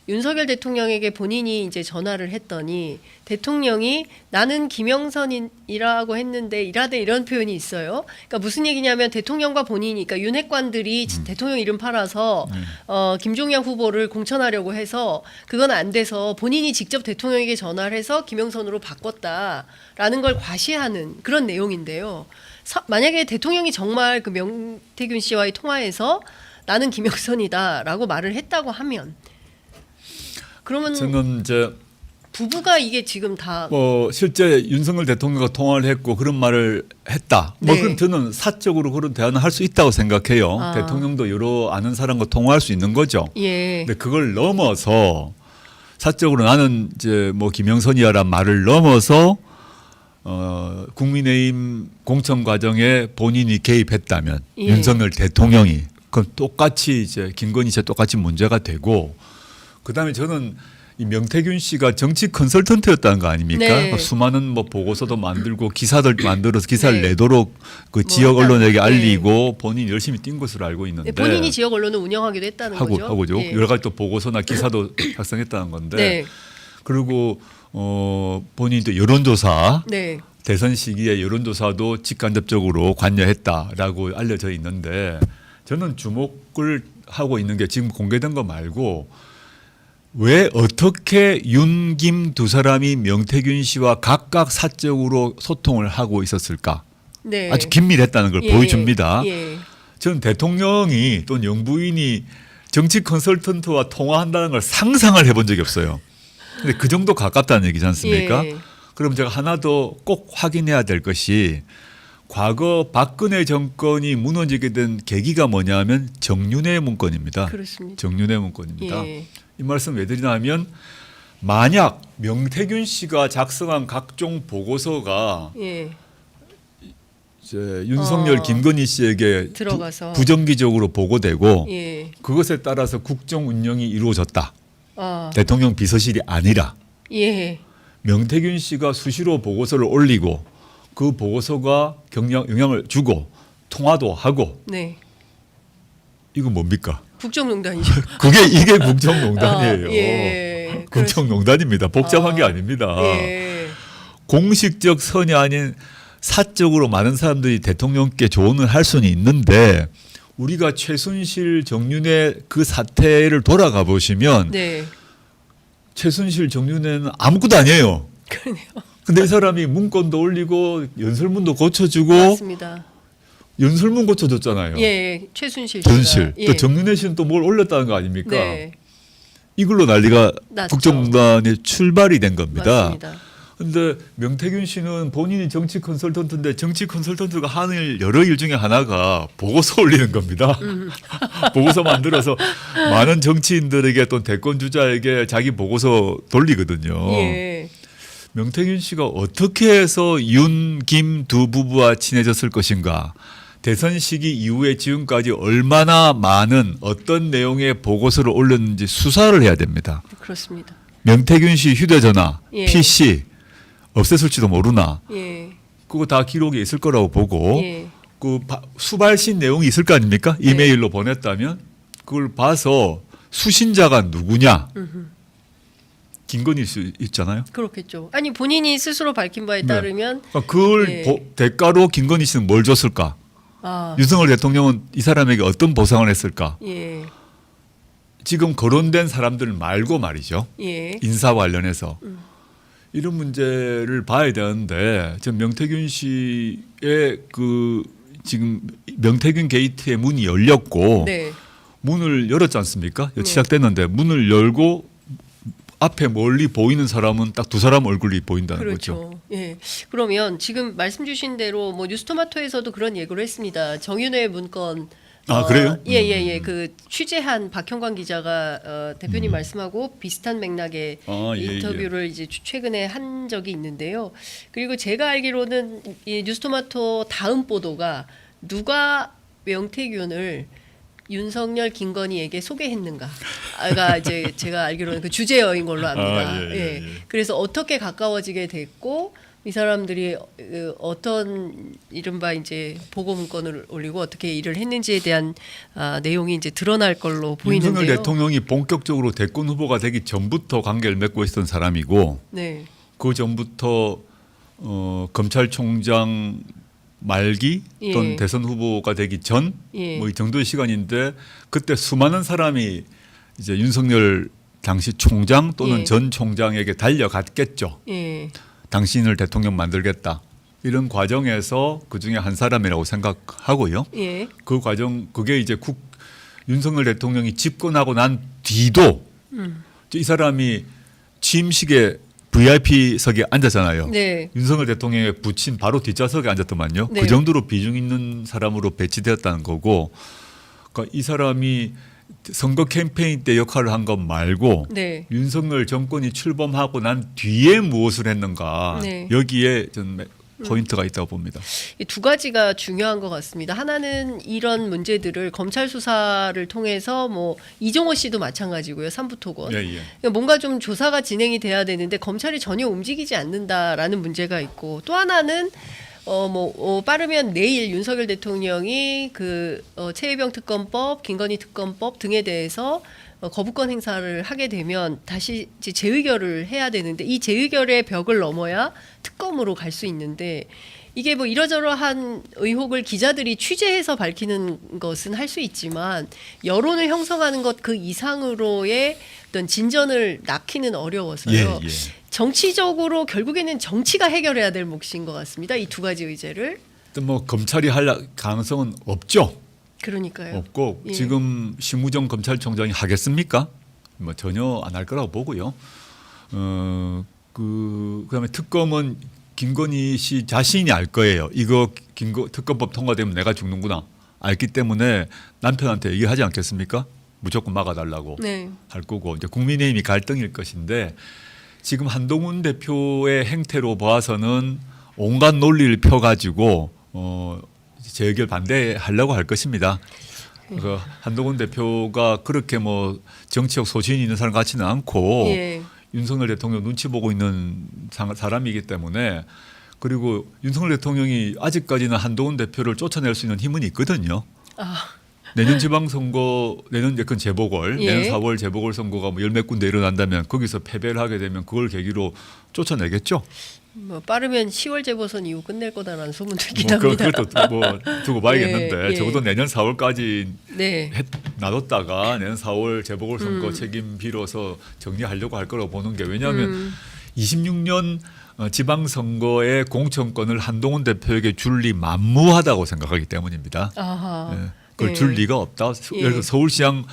Speaker 1: 윤석열 대통령에게 본인이 이제 전화를 했더니 대통령이 나는 김영선이라고 했는데 이런 표현이 있어요. 그러니까 무슨 얘기냐면 대통령과 본인이 그러니까 윤핵관들이 대통령 이름 팔아서 김종양 후보를 공천하려고 해서 그건 안 돼서 본인이 직접 대통령에게 전화를 해서 김영선으로 바꿨다라는 걸 과시하는 그런 내용인데요. 만약에 대통령이 정말 그 명태균 씨와의 통화에서 나는 김영선이다라고 말을 했다고 하면 그러면
Speaker 2: 저는 이제
Speaker 1: 부부가 이게 지금 다
Speaker 2: 실제 윤석열 대통령과 통화를 했고 그런 말을 했다. 그럼 저는 사적으로 그런 대화는 할 수 있다고 생각해요. 대통령도 여러 아는 사람과 통화할 수 있는 거죠. 근데 그걸 넘어서 사적으로 나는 이제 뭐 김영선이야란 말을 넘어서 국민의힘 공천 과정에 본인이 개입했다면
Speaker 1: 예.
Speaker 2: 윤석열 대통령이 그럼 똑같이 이제 김건희 씨와 똑같이 문제가 되고 그다음에 저는 이 명태균 씨가 정치 컨설턴트였다는 거 아닙니까?
Speaker 1: 네.
Speaker 2: 수많은 뭐 보고서도 만들고 기사들 만들어서 기사를
Speaker 1: 네.
Speaker 2: 내도록 그
Speaker 1: 뭐
Speaker 2: 지역
Speaker 1: 했다는
Speaker 2: 언론에게
Speaker 1: 거.
Speaker 2: 알리고 본인이 열심히 뛴 것으로 알고 있는데
Speaker 1: 네, 본인이 지역 언론을 운영하기도 했다는 거죠.
Speaker 2: 하고죠.
Speaker 1: 예.
Speaker 2: 여러 가지 또 보고서나 기사도 작성했다는 건데
Speaker 1: 네.
Speaker 2: 그리고 본인이 또 여론조사
Speaker 1: 네.
Speaker 2: 대선 시기에 여론조사도 직간접적으로 관여했다라고 알려져 있는데 저는 주목을 하고 있는 게 지금 공개된 거 말고 왜 어떻게 윤, 김 두 사람이 명태균 씨와 각각 사적으로 소통을 하고 있었을까?
Speaker 1: 네.
Speaker 2: 아주 긴밀했다는 걸
Speaker 1: 예.
Speaker 2: 보여줍니다.
Speaker 1: 예.
Speaker 2: 전 대통령이 또는 영부인이 정치 컨설턴트와 통화한다는 걸 상상을 해본 적이 없어요. 근데 그 정도 가깝다는 얘기지 않습니까?
Speaker 1: 예.
Speaker 2: 그럼 제가 하나 더 꼭 확인해야 될 것이 과거 박근혜 정권이 무너지게 된 계기가 뭐냐면 정윤회 문건입니다.
Speaker 1: 그렇습니다.
Speaker 2: 정윤회 문건입니다.
Speaker 1: 예.
Speaker 2: 이 말씀 왜 드리냐면 만약 명태균 씨가 작성한 각종 보고서가
Speaker 1: 예.
Speaker 2: 이제 윤석열 김건희 씨에게
Speaker 1: 들어가서.
Speaker 2: 부정기적으로 보고되고
Speaker 1: 예.
Speaker 2: 그것에 따라서 국정 운영이 이루어졌다.
Speaker 1: 아.
Speaker 2: 대통령 비서실이 아니라
Speaker 1: 예.
Speaker 2: 명태균 씨가 수시로 보고서를 올리고 그 보고서가 영향을 주고 통화도 하고
Speaker 1: 네.
Speaker 2: 이거 뭡니까?
Speaker 1: 국정농단이죠.
Speaker 2: 이게 국정농단이에요.
Speaker 1: 예.
Speaker 2: 국정농단입니다. 복잡한 게 아닙니다.
Speaker 1: 예.
Speaker 2: 공식적 선이 아닌 사적으로 많은 사람들이 대통령께 조언을 할 수는 있는데 우리가 최순실 정윤회 그 사태를 돌아가 보시면
Speaker 1: 네.
Speaker 2: 최순실 정윤회는 아무것도 아니에요.
Speaker 1: 그러네요.
Speaker 2: 근데 이 사람이 문건도 올리고 연설문도 고쳐주고
Speaker 1: 맞습니다.
Speaker 2: 연설문 고쳐줬잖아요.
Speaker 1: 예. 최순실 씨가.
Speaker 2: 전실.
Speaker 1: 예.
Speaker 2: 또 정윤회 씨는 또 뭘 올렸다는 거 아닙니까?
Speaker 1: 네.
Speaker 2: 이걸로 난리가
Speaker 1: 났죠.
Speaker 2: 국정농단의 출발이 된 겁니다.
Speaker 1: 맞습니다.
Speaker 2: 근데 명태균 씨는 본인이 정치 컨설턴트인데 정치 컨설턴트가 하는 여러 일 중에 하나가 보고서 올리는 겁니다. 보고서 만들어서 많은 정치인들에게 또 대권 주자에게 자기 보고서 돌리거든요.
Speaker 1: 예.
Speaker 2: 명태균 씨가 어떻게 해서 윤, 김 두 부부와 친해졌을 것인가? 대선 시기 이후에 지금까지 얼마나 많은 어떤 내용의 보고서를 올렸는지 수사를 해야 됩니다.
Speaker 1: 그렇습니다.
Speaker 2: 명태균 씨 휴대전화,
Speaker 1: 예.
Speaker 2: PC 없앴을지도 모르나
Speaker 1: 예.
Speaker 2: 그거 다 기록에 있을 거라고 보고
Speaker 1: 예.
Speaker 2: 그 수발신 내용이 있을 거 아닙니까?
Speaker 1: 네.
Speaker 2: 이메일로 보냈다면 그걸 봐서 수신자가 누구냐? 김건희 씨 있잖아요.
Speaker 1: 그렇겠죠. 아니 본인이 스스로 밝힌 바에 따르면
Speaker 2: 그러니까 그걸
Speaker 1: 예.
Speaker 2: 대가로 김건희 씨는 뭘 줬을까?
Speaker 1: 아,
Speaker 2: 윤석열 대통령은 이 사람에게 어떤 보상을 했을까?
Speaker 1: 예.
Speaker 2: 지금 거론된 사람들 말고 말이죠.
Speaker 1: 예.
Speaker 2: 인사 관련해서 이런 문제를 봐야 되는데 지금 명태균 씨의 그 지금 명태균 게이트의 문이 열렸고
Speaker 1: 네.
Speaker 2: 문을 열었지 않습니까?
Speaker 1: 네.
Speaker 2: 시작됐는데 문을 열고 앞에 멀리 보이는 사람은 딱 두 사람 얼굴이 보인다는 거죠.
Speaker 1: 그렇죠. 예. 그러면 지금 말씀 주신 대로 뭐 뉴스토마토에서도 그런 예고를 했습니다. 정윤회 문건
Speaker 2: 그래요?
Speaker 1: 예예예. 그 취재한 박형광 기자가 대표님 말씀하고 비슷한 맥락의
Speaker 2: 예,
Speaker 1: 인터뷰를 이제 최근에 한 적이 있는데요. 그리고 제가 알기로는 이 뉴스토마토 다음 보도가 누가 명태균을 윤석열 김건희에게 소개했는가가 이제 제가 알기로는 그 주제어인 걸로 압니다. 예. 그래서 어떻게 가까워지게 됐고 이 사람들이 어떤 이른바 이제 보고 문건을 올리고 어떻게 일을 했는지에 대한 내용이 이제 드러날 걸로 보이는데요.
Speaker 2: 윤석열 대통령이 본격적으로 대권 후보가 되기 전부터 관계를 맺고 있었던 사람이고
Speaker 1: 네.
Speaker 2: 그 전부터 검찰총장 말기 또는
Speaker 1: 예.
Speaker 2: 대선 후보가 되기 전
Speaker 1: 예.
Speaker 2: 뭐 이 정도의 시간인데 그때 수많은 사람이 이제 윤석열 당시 총장 또는
Speaker 1: 예.
Speaker 2: 전 총장에게 달려갔겠죠.
Speaker 1: 예.
Speaker 2: 당신을 대통령 만들겠다. 이런 과정에서 그 중에 한 사람이라고 생각하고요.
Speaker 1: 예.
Speaker 2: 그 과정 그게 이제 윤석열 대통령이 집권하고 난 뒤도 이 사람이 취임식에 VIP석에 앉았잖아요.
Speaker 1: 네.
Speaker 2: 윤석열 대통령의 부친 바로 뒷좌석에 앉았더만요.
Speaker 1: 네.
Speaker 2: 그 정도로 비중 있는 사람으로 배치되었다는 거고 그러니까 이 사람이 선거 캠페인 때 역할을 한 것 말고
Speaker 1: 네.
Speaker 2: 윤석열 정권이 출범하고 난 뒤에 무엇을 했는가
Speaker 1: 네.
Speaker 2: 여기에 저는 포인트가 있다고 봅니다.
Speaker 1: 이 두 가지가 중요한 것 같습니다. 하나는 이런 문제들을 검찰 수사를 통해서 뭐 이종호 씨도 마찬가지고요. 삼부토건.
Speaker 2: 예, 예.
Speaker 1: 그러니까 뭔가 좀 조사가 진행이 돼야 되는데 검찰이 전혀 움직이지 않는다라는 문제가 있고 또 하나는 빠르면 내일 윤석열 대통령이 최혜병 특검법, 김건희 특검법 등에 대해서 거부권 행사를 하게 되면 다시 이제 재의결을 해야 되는데 이 재의결의 벽을 넘어야 특검으로 갈 수 있는데 이게 뭐 이러저러한 의혹을 기자들이 취재해서 밝히는 것은 할 수 있지만 여론을 형성하는 것 그 이상으로의 어떤 진전을 낳기는 어려워서요.
Speaker 2: 예, 예.
Speaker 1: 정치적으로 결국에는 정치가 해결해야 될 몫인 것 같습니다. 이 두 가지 의제를.
Speaker 2: 뭐 검찰이 할 가능성은 없죠.
Speaker 1: 그러니까요.
Speaker 2: 없고
Speaker 1: 예.
Speaker 2: 지금 심우정 검찰총장이 하겠습니까? 뭐 전혀 안 할 거라고 보고요. 그다음에 특검은 김건희 씨 자신이 알 거예요. 이거 특검법 통과되면 내가 죽는구나. 알기 때문에 남편한테 얘기하지 않겠습니까? 무조건 막아달라고
Speaker 1: 네.
Speaker 2: 할 거고 이제 국민의힘이 갈등일 것인데 지금 한동훈 대표의 행태로 봐서는 온갖 논리를 펴가지고 재의결 반대하려고 할 것입니다. 그 한동훈 대표가 그렇게 뭐 정치적 소신이 있는 사람 같지는 않고
Speaker 1: 예.
Speaker 2: 윤석열 대통령 눈치 보고 있는 사람이기 때문에 그리고 윤석열 대통령이 아직까지는 한동훈 대표를 쫓아낼 수 있는 힘은 있거든요.
Speaker 1: 아,
Speaker 2: 내년 지방선거, 내년 예컨 재보궐,
Speaker 1: 예.
Speaker 2: 내년 4월 재보궐 선거가 뭐 10몇 군데 일어난다면 거기서 패배를 하게 되면 그걸 계기로 쫓아내겠죠.
Speaker 1: 뭐 빠르면 10월 재보선 이후 끝낼 거다라는 소문도 있긴
Speaker 2: 뭐
Speaker 1: 합니다.
Speaker 2: 그것도 뭐 두고 봐야겠는데
Speaker 1: 예, 예.
Speaker 2: 적어도 내년 4월까지
Speaker 1: 네.
Speaker 2: 놔뒀다가 내년 4월 재보궐 선거 책임 빌어서 정리하려고 할 거라고 보는 게 왜냐하면 26년 지방선거의 공천권을 한동훈 대표에게 줄 리 만무하다고 생각하기 때문입니다.
Speaker 1: 아하.
Speaker 2: 예. 그걸
Speaker 1: 예.
Speaker 2: 줄 리가 없다.
Speaker 1: 예.
Speaker 2: 예를 들어 서울시장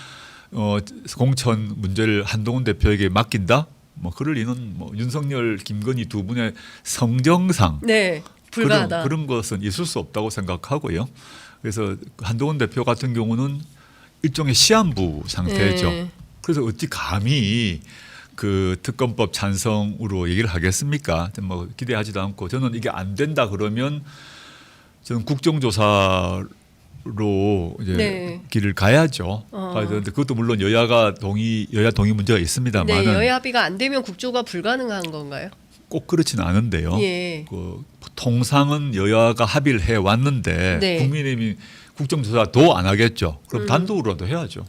Speaker 2: 공천 문제를 한동훈 대표에게 맡긴다. 뭐 그럴 리는 뭐 윤석열, 김건희 두 분의 성정상
Speaker 1: 네. 불가하다.
Speaker 2: 그런 것은 있을 수 없다고 생각하고요. 그래서 한동훈 대표 같은 경우는 일종의 시한부 상태죠.
Speaker 1: 네.
Speaker 2: 그래서 어찌 감히 그 특검법 찬성으로 얘기를 하겠습니까? 뭐 기대하지도 않고 저는 이게 안 된다 그러면 저는 국정조사로 이제
Speaker 1: 네.
Speaker 2: 길을 가야죠. 가야 되는데 그것도 물론 여야 동의 문제가 있습니다만은
Speaker 1: 네, 여야 합의가 안 되면 국조가 불가능한 건가요?
Speaker 2: 꼭 그렇지는 않은데요.
Speaker 1: 예.
Speaker 2: 그 통상은 여야가 합의를 해 왔는데
Speaker 1: 네.
Speaker 2: 국민의힘이 국정조사도 안 하겠죠. 그럼 단독으로라도 해야죠.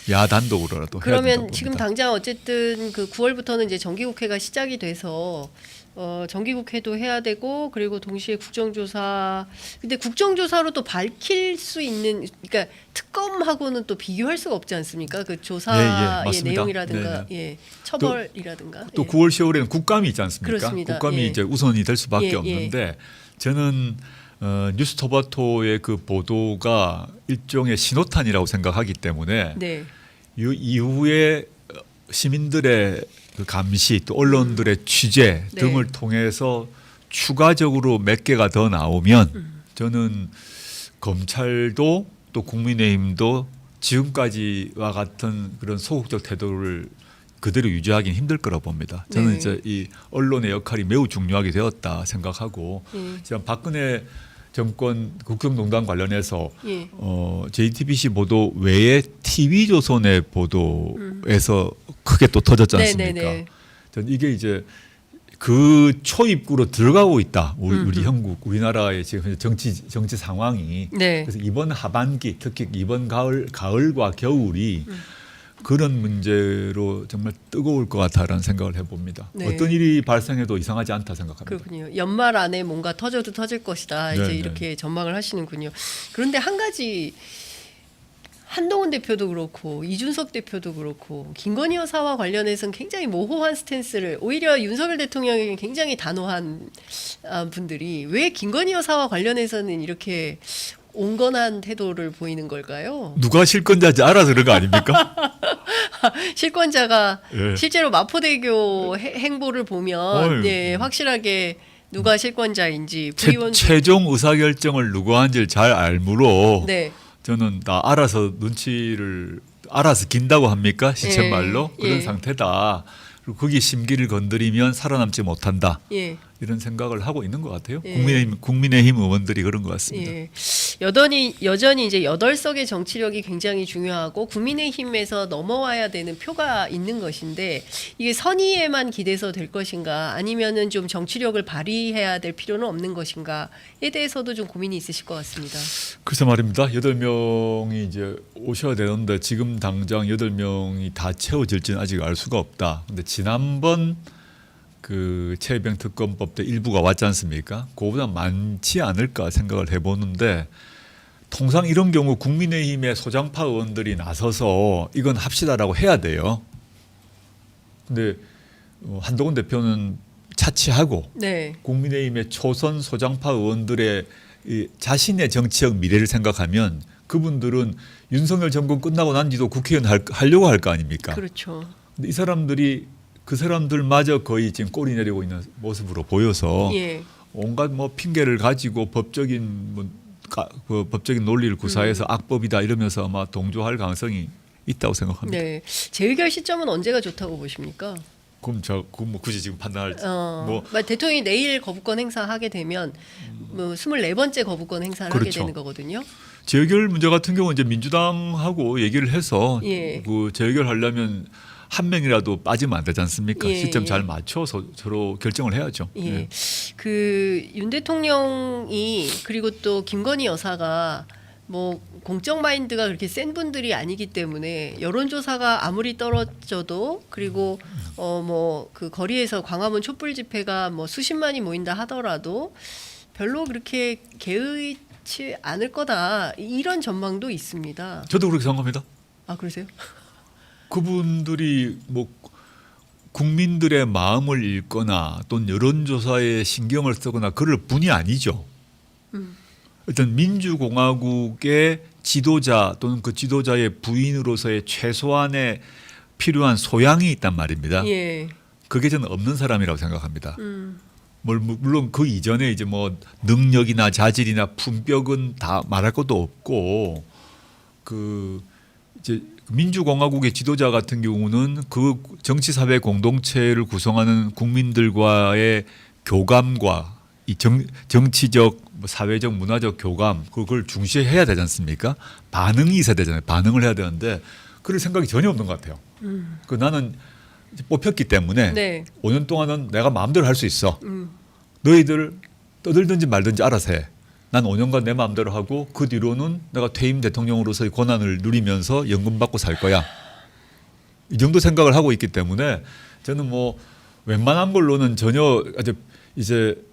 Speaker 2: 야 단독으로라도 해야 된다고
Speaker 1: 그러면
Speaker 2: 봅니다.
Speaker 1: 지금 당장 어쨌든 그 9월부터는 이제 정기국회가 시작이 돼서 정기국회도 해야 되고 그리고 동시에 국정조사. 근데 국정조사로 또 밝힐 수 있는 그러니까 특검하고는 또 비교할 수가 없지 않습니까? 그 조사의
Speaker 2: 맞습니다.
Speaker 1: 내용이라든가 예, 처벌이라든가
Speaker 2: 또
Speaker 1: 예.
Speaker 2: 9월 10월에는 국감이 있지 않습니까?
Speaker 1: 그렇습니다.
Speaker 2: 국감이
Speaker 1: 예.
Speaker 2: 이제 우선이 될 수밖에
Speaker 1: 예,
Speaker 2: 없는데 저는 뉴스토마토의 그 보도가 일종의 신호탄이라고 생각하기 때문에
Speaker 1: 네.
Speaker 2: 이후에 시민들의 그 감시 또 언론들의 취재
Speaker 1: 네.
Speaker 2: 등을 통해서 추가적으로 몇 개가 더 나오면 저는 검찰도 또 국민의힘도 지금까지와 같은 그런 소극적 태도를 그대로 유지하기는 힘들 거라고 봅니다. 저는
Speaker 1: 네.
Speaker 2: 이제 이 언론의 역할이 매우 중요하게 되었다 생각하고 지금 박근혜 정권 국정농단 관련해서
Speaker 1: 예.
Speaker 2: JTBC 보도 외에 TV조선의 보도에서 크게 또 터졌지 않습니까?
Speaker 1: 네네네.
Speaker 2: 전 이게 이제 그 초입구로 들어가고 있다. 우리 형국, 우리나라의 지금 현재 정치 상황이.
Speaker 1: 네.
Speaker 2: 그래서 이번 하반기, 특히 이번 가을과 겨울이 그런 문제로 정말 뜨거울 것 같다라는 생각을 해봅니다.
Speaker 1: 네.
Speaker 2: 어떤 일이 발생해도 이상하지 않다 생각합니다.
Speaker 1: 그렇군요. 연말 안에 뭔가 터져도 터질 것이다. 이제
Speaker 2: 네, 네.
Speaker 1: 이렇게 전망을 하시는군요. 그런데 한 가지 한동훈 대표도 그렇고 이준석 대표도 그렇고 김건희 여사와 관련해서는 굉장히 모호한 스탠스를 오히려 윤석열 대통령에게 굉장히 단호한 분들이 왜 김건희 여사와 관련해서는 이렇게 온건한 태도를 보이는 걸까요?
Speaker 2: 누가 실권자인지 알아서 그런 거 아닙니까?
Speaker 1: 실권자가
Speaker 2: 예.
Speaker 1: 실제로 마포대교 행보를 보면
Speaker 2: 어휴.
Speaker 1: 네, 확실하게 누가 실권자인지 부의원
Speaker 2: 최종 의사결정을 누가 한지를 잘 알므로
Speaker 1: 네.
Speaker 2: 저는 다 알아서 눈치를 알아서 긴다고 합니까? 시쳇말로
Speaker 1: 예,
Speaker 2: 그런
Speaker 1: 예.
Speaker 2: 상태다. 그리고 거기 심기를 건드리면 살아남지 못한다.
Speaker 1: 예.
Speaker 2: 이런 생각을 하고 있는 것 같아요.
Speaker 1: 예.
Speaker 2: 국민의힘 의원들이 그런 것 같습니다.
Speaker 1: 예. 여전히 이제 8석의 정치력이 굉장히 중요하고 국민의힘에서 넘어와야 되는 표가 있는 것인데 이게 선의에만 기대서 될 것인가 아니면은 좀 정치력을 발휘해야 될 필요는 없는 것인가에 대해서도 좀 고민이 있으실 것 같습니다.
Speaker 2: 글쎄 말입니다. 8명이 이제 오셔야 되는데 지금 당장 8명이 다 채워질지는 아직 알 수가 없다. 근데 지난번 그 최혜병 특검법 때 일부가 왔지 않습니까? 그거보다 많지 않을까 생각을 해보는데 통상 이런 경우 국민의힘의 소장파 의원들이 나서서 이건 합시다라고 해야 돼요. 근데 한동훈 대표는 차치하고
Speaker 1: 네.
Speaker 2: 국민의힘의 초선 소장파 의원들의 이 자신의 정치적 미래를 생각하면 그분들은 윤석열 정권 끝나고 난 뒤도 국회의원 하려고 할 거 아닙니까?
Speaker 1: 그렇죠.
Speaker 2: 근데 이 사람들이 그 사람들마저 거의 지금 꼬리 내리고 있는 모습으로 보여서
Speaker 1: 예.
Speaker 2: 온갖 뭐 핑계를 가지고 법적인 법적인 논리를 구사해서 악법이다 이러면서 아마 동조할 가능성이 있다고 생각합니다.
Speaker 1: 네. 재의결 시점은 언제가 좋다고 보십니까?
Speaker 2: 그럼 뭐 굳이 지금 판단할 뭐
Speaker 1: 만약 대통령이 내일 거부권 행사하게 되면 뭐 24번째 거부권 행사를 하게
Speaker 2: 그렇죠.
Speaker 1: 되는 거거든요.
Speaker 2: 재의결 문제 같은 경우는 이제 민주당하고 얘기를 해서
Speaker 1: 예.
Speaker 2: 그 재의결 하려면 한 명이라도 빠지면 안 되지 않습니까?
Speaker 1: 예,
Speaker 2: 시점
Speaker 1: 예.
Speaker 2: 잘 맞춰서 서로 결정을 해야죠.
Speaker 1: 예.
Speaker 2: 예.
Speaker 1: 그 윤 대통령이 그리고 또 김건희 여사가 뭐 공적 마인드가 그렇게 센 분들이 아니기 때문에 여론조사가 아무리 떨어져도 그리고 뭐 그 거리에서 광화문 촛불 집회가 뭐 수십만이 모인다 하더라도 별로 그렇게 개의치 않을 거다 이런 전망도 있습니다.
Speaker 2: 저도 그렇게 생각합니다.
Speaker 1: 아 그러세요?
Speaker 2: 그분들이 뭐 국민들의 마음을 읽거나 또는 여론조사에 신경을 쓰거나 그럴 분이 아니죠. 일단 민주공화국의 지도자 또는 그 지도자의 부인으로서의 최소한의 필요한 소양이 있단 말입니다.
Speaker 1: 예.
Speaker 2: 그게 저는 없는 사람이라고 생각합니다. 물론 그 이전에 이제 뭐 능력이나 자질이나 품격은 다 말할 것도 없고 그 이제 민주공화국의 지도자 같은 경우는 그 정치사회 공동체를 구성하는 국민들과의 교감과 이 정치적, 사회적, 문화적 교감 그걸 중시해야 되지 않습니까? 반응이 있어야 되잖아요. 반응을 해야 되는데 그럴 생각이 전혀 없는 것 같아요. 그 나는 뽑혔기 때문에
Speaker 1: 네.
Speaker 2: 5년 동안은 내가 마음대로 할 수 있어. 너희들 떠들든지 말든지 알아서 해. 난 5년간 내 마음대로 하고 그 뒤로는 내가 퇴임 대통령으로서의 권한을 누리면서 연금 받고 살 거야. 이 정도 생각을 하고 있기 때문에 저는 뭐 웬만한 걸로는 전혀 이제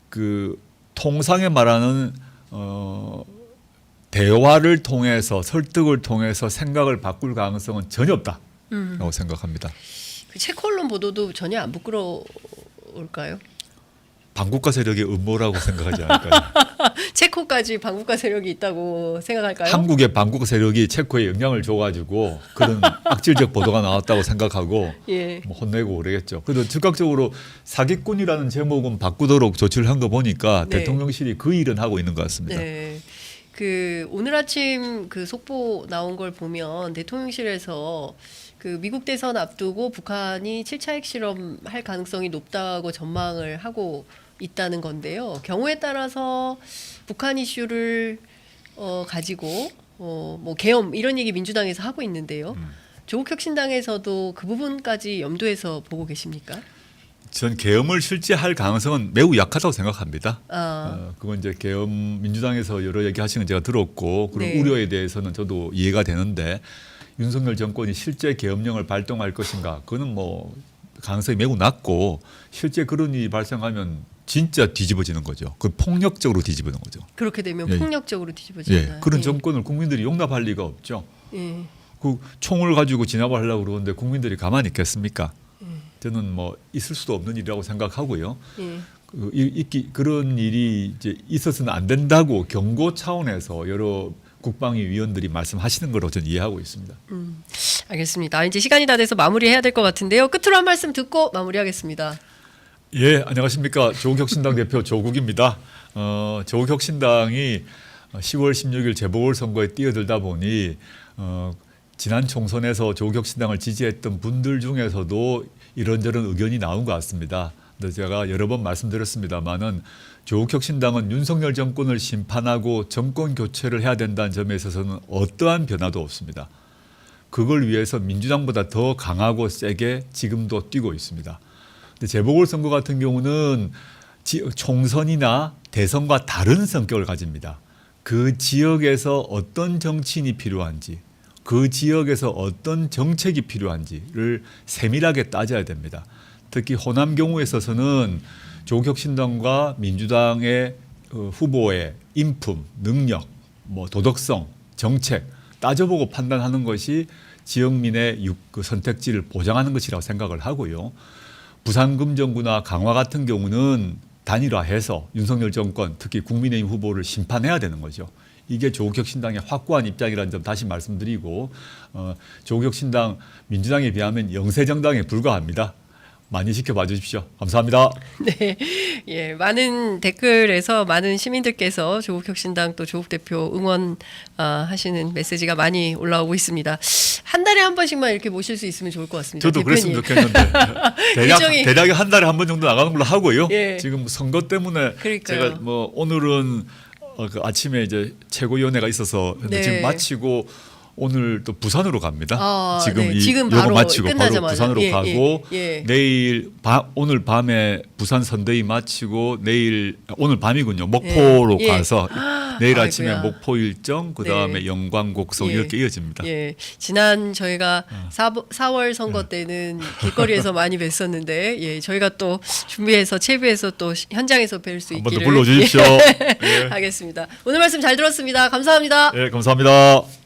Speaker 2: 그 통상에 말하는 대화를 통해서 설득을 통해서 생각을 바꿀 가능성은 전혀 없다라고 생각합니다.
Speaker 1: 그 체코 언론 보도도 전혀 안 부끄러울까요?
Speaker 2: 반국가 세력의 음모라고 생각하지 않을까요?
Speaker 1: 체코까지 반국가 세력이 있다고 생각할까요?
Speaker 2: 한국의 반국가 세력이 체코에 영향을 줘가지고 그런 악질적 보도가 나왔다고 생각하고
Speaker 1: 예.
Speaker 2: 뭐 혼내고 그러겠죠. 그래도 즉각적으로 사기꾼이라는 제목은 바꾸도록 조치를 한 거 보니까
Speaker 1: 네.
Speaker 2: 대통령실이 그 일은 하고 있는 것 같습니다.
Speaker 1: 네. 그 오늘 아침 그 속보 나온 걸 보면 대통령실에서 그 미국 대선 앞두고 북한이 7차 핵실험 할 가능성이 높다고 전망을 하고 있다는 건데요. 경우에 따라서 북한 이슈를 가지고 뭐 계엄 이런 얘기 민주당에서 하고 있는데요. 조국혁신당에서도 그 부분까지 염두에서 보고 계십니까?
Speaker 2: 전 계엄을 실제 할 가능성은 매우 약하다고 생각합니다.
Speaker 1: 아,
Speaker 2: 그건 이제 계엄 민주당에서 여러 얘기하시는 제가 들었고 그런
Speaker 1: 네.
Speaker 2: 우려에 대해서는 저도 이해가 되는데 윤석열 정권이 실제 계엄령을 발동할 것인가 그거는 뭐 가능성이 매우 낮고 실제 그런 일이 발생하면 진짜 뒤집어지는 거죠. 그 폭력적으로 뒤집어지는 거죠.
Speaker 1: 그렇게 되면
Speaker 2: 예.
Speaker 1: 폭력적으로 뒤집어진다.
Speaker 2: 예, 그런 정권을 국민들이 용납할 리가 없죠.
Speaker 1: 예.
Speaker 2: 그 총을 가지고 진압을 하려고 그러는데 국민들이 가만히 있겠습니까? 저는 뭐 있을 수도 없는 일이라고 생각하고요.
Speaker 1: 예.
Speaker 2: 그런 일이 이제 있어서는 안 된다고 경고 차원에서 여러 국방위 위원들이 말씀하시는 거로 저는 이해하고 있습니다.
Speaker 1: 알겠습니다. 이제 시간이 다 돼서 마무리해야 될 것 같은데요. 끝으로 한 말씀 듣고 마무리하겠습니다.
Speaker 2: 예, 안녕하십니까. 조국혁신당 대표 조국입니다. 조국혁신당이 10월 16일 재보궐선거에 뛰어들다 보니 지난 총선에서 조국혁신당을 지지했던 분들 중에서도 이런저런 의견이 나온 것 같습니다. 근데 제가 여러 번 말씀드렸습니다만은 조국혁신당은 윤석열 정권을 심판하고 정권 교체를 해야 된다는 점에 있어서는 어떠한 변화도 없습니다. 그걸 위해서 민주당보다 더 강하고 세게 지금도 뛰고 있습니다. 근데 재보궐선거 같은 경우는 총선이나 대선과 다른 성격을 가집니다. 그 지역에서 어떤 정치인이 필요한지, 그 지역에서 어떤 정책이 필요한지를 세밀하게 따져야 됩니다. 특히 호남 경우에 있어서는 조국혁신당과 민주당의 후보의 인품, 능력, 도덕성, 정책 따져보고 판단하는 것이 지역민의 선택지를 보장하는 것이라고 생각을 하고요. 부산 금정구나 강화 같은 경우는 단일화해서 윤석열 정권, 특히 국민의힘 후보를 심판해야 되는 거죠. 이게 조국혁신당의 확고한 입장이라는 점 다시 말씀드리고, 조국혁신당 민주당에 비하면 영세정당에 불과합니다. 많이 지켜봐 주십시오. 감사합니다.
Speaker 1: 네, 예, 많은 댓글에서 많은 시민들께서 조국혁신당 또 조국 대표 응원하시는 메시지가 많이 올라오고 있습니다. 한 달에 한 번씩만 이렇게 모실 수 있으면 좋을 것 같습니다.
Speaker 2: 저도
Speaker 1: 대표님.
Speaker 2: 그랬으면 좋겠는데 대략 한 달에 한 번 정도 나가는 걸로 하고요.
Speaker 1: 예.
Speaker 2: 지금 선거 때문에
Speaker 1: 그러니까요.
Speaker 2: 제가 오늘은 그 아침에 이제 최고위원회가 있어서
Speaker 1: 네.
Speaker 2: 지금 마치고 오늘 또 부산으로 갑니다.
Speaker 1: 네.
Speaker 2: 이
Speaker 1: 지금
Speaker 2: 요거
Speaker 1: 바로
Speaker 2: 마치고 바로
Speaker 1: 끝나자마자.
Speaker 2: 부산으로
Speaker 1: 예,
Speaker 2: 가고
Speaker 1: 예.
Speaker 2: 내일 오늘 밤에 부산 선대위 마치고 오늘 밤이군요. 목포로
Speaker 1: 예.
Speaker 2: 가서 내일 아침에
Speaker 1: 아이고야.
Speaker 2: 목포 일정, 그 다음에
Speaker 1: 네.
Speaker 2: 영광 곡성
Speaker 1: 예.
Speaker 2: 이렇게 이어집니다.
Speaker 1: 예, 지난 저희가 4월 선거 때는 길거리에서 많이 뵀었는데, 예, 저희가 또 준비해서 채비해서 또 현장에서 뵐 수
Speaker 2: 한 번 더
Speaker 1: 있기를
Speaker 2: 불러주십시오.
Speaker 1: 하겠습니다. 오늘 말씀 잘 들었습니다. 감사합니다.
Speaker 2: 예, 감사합니다.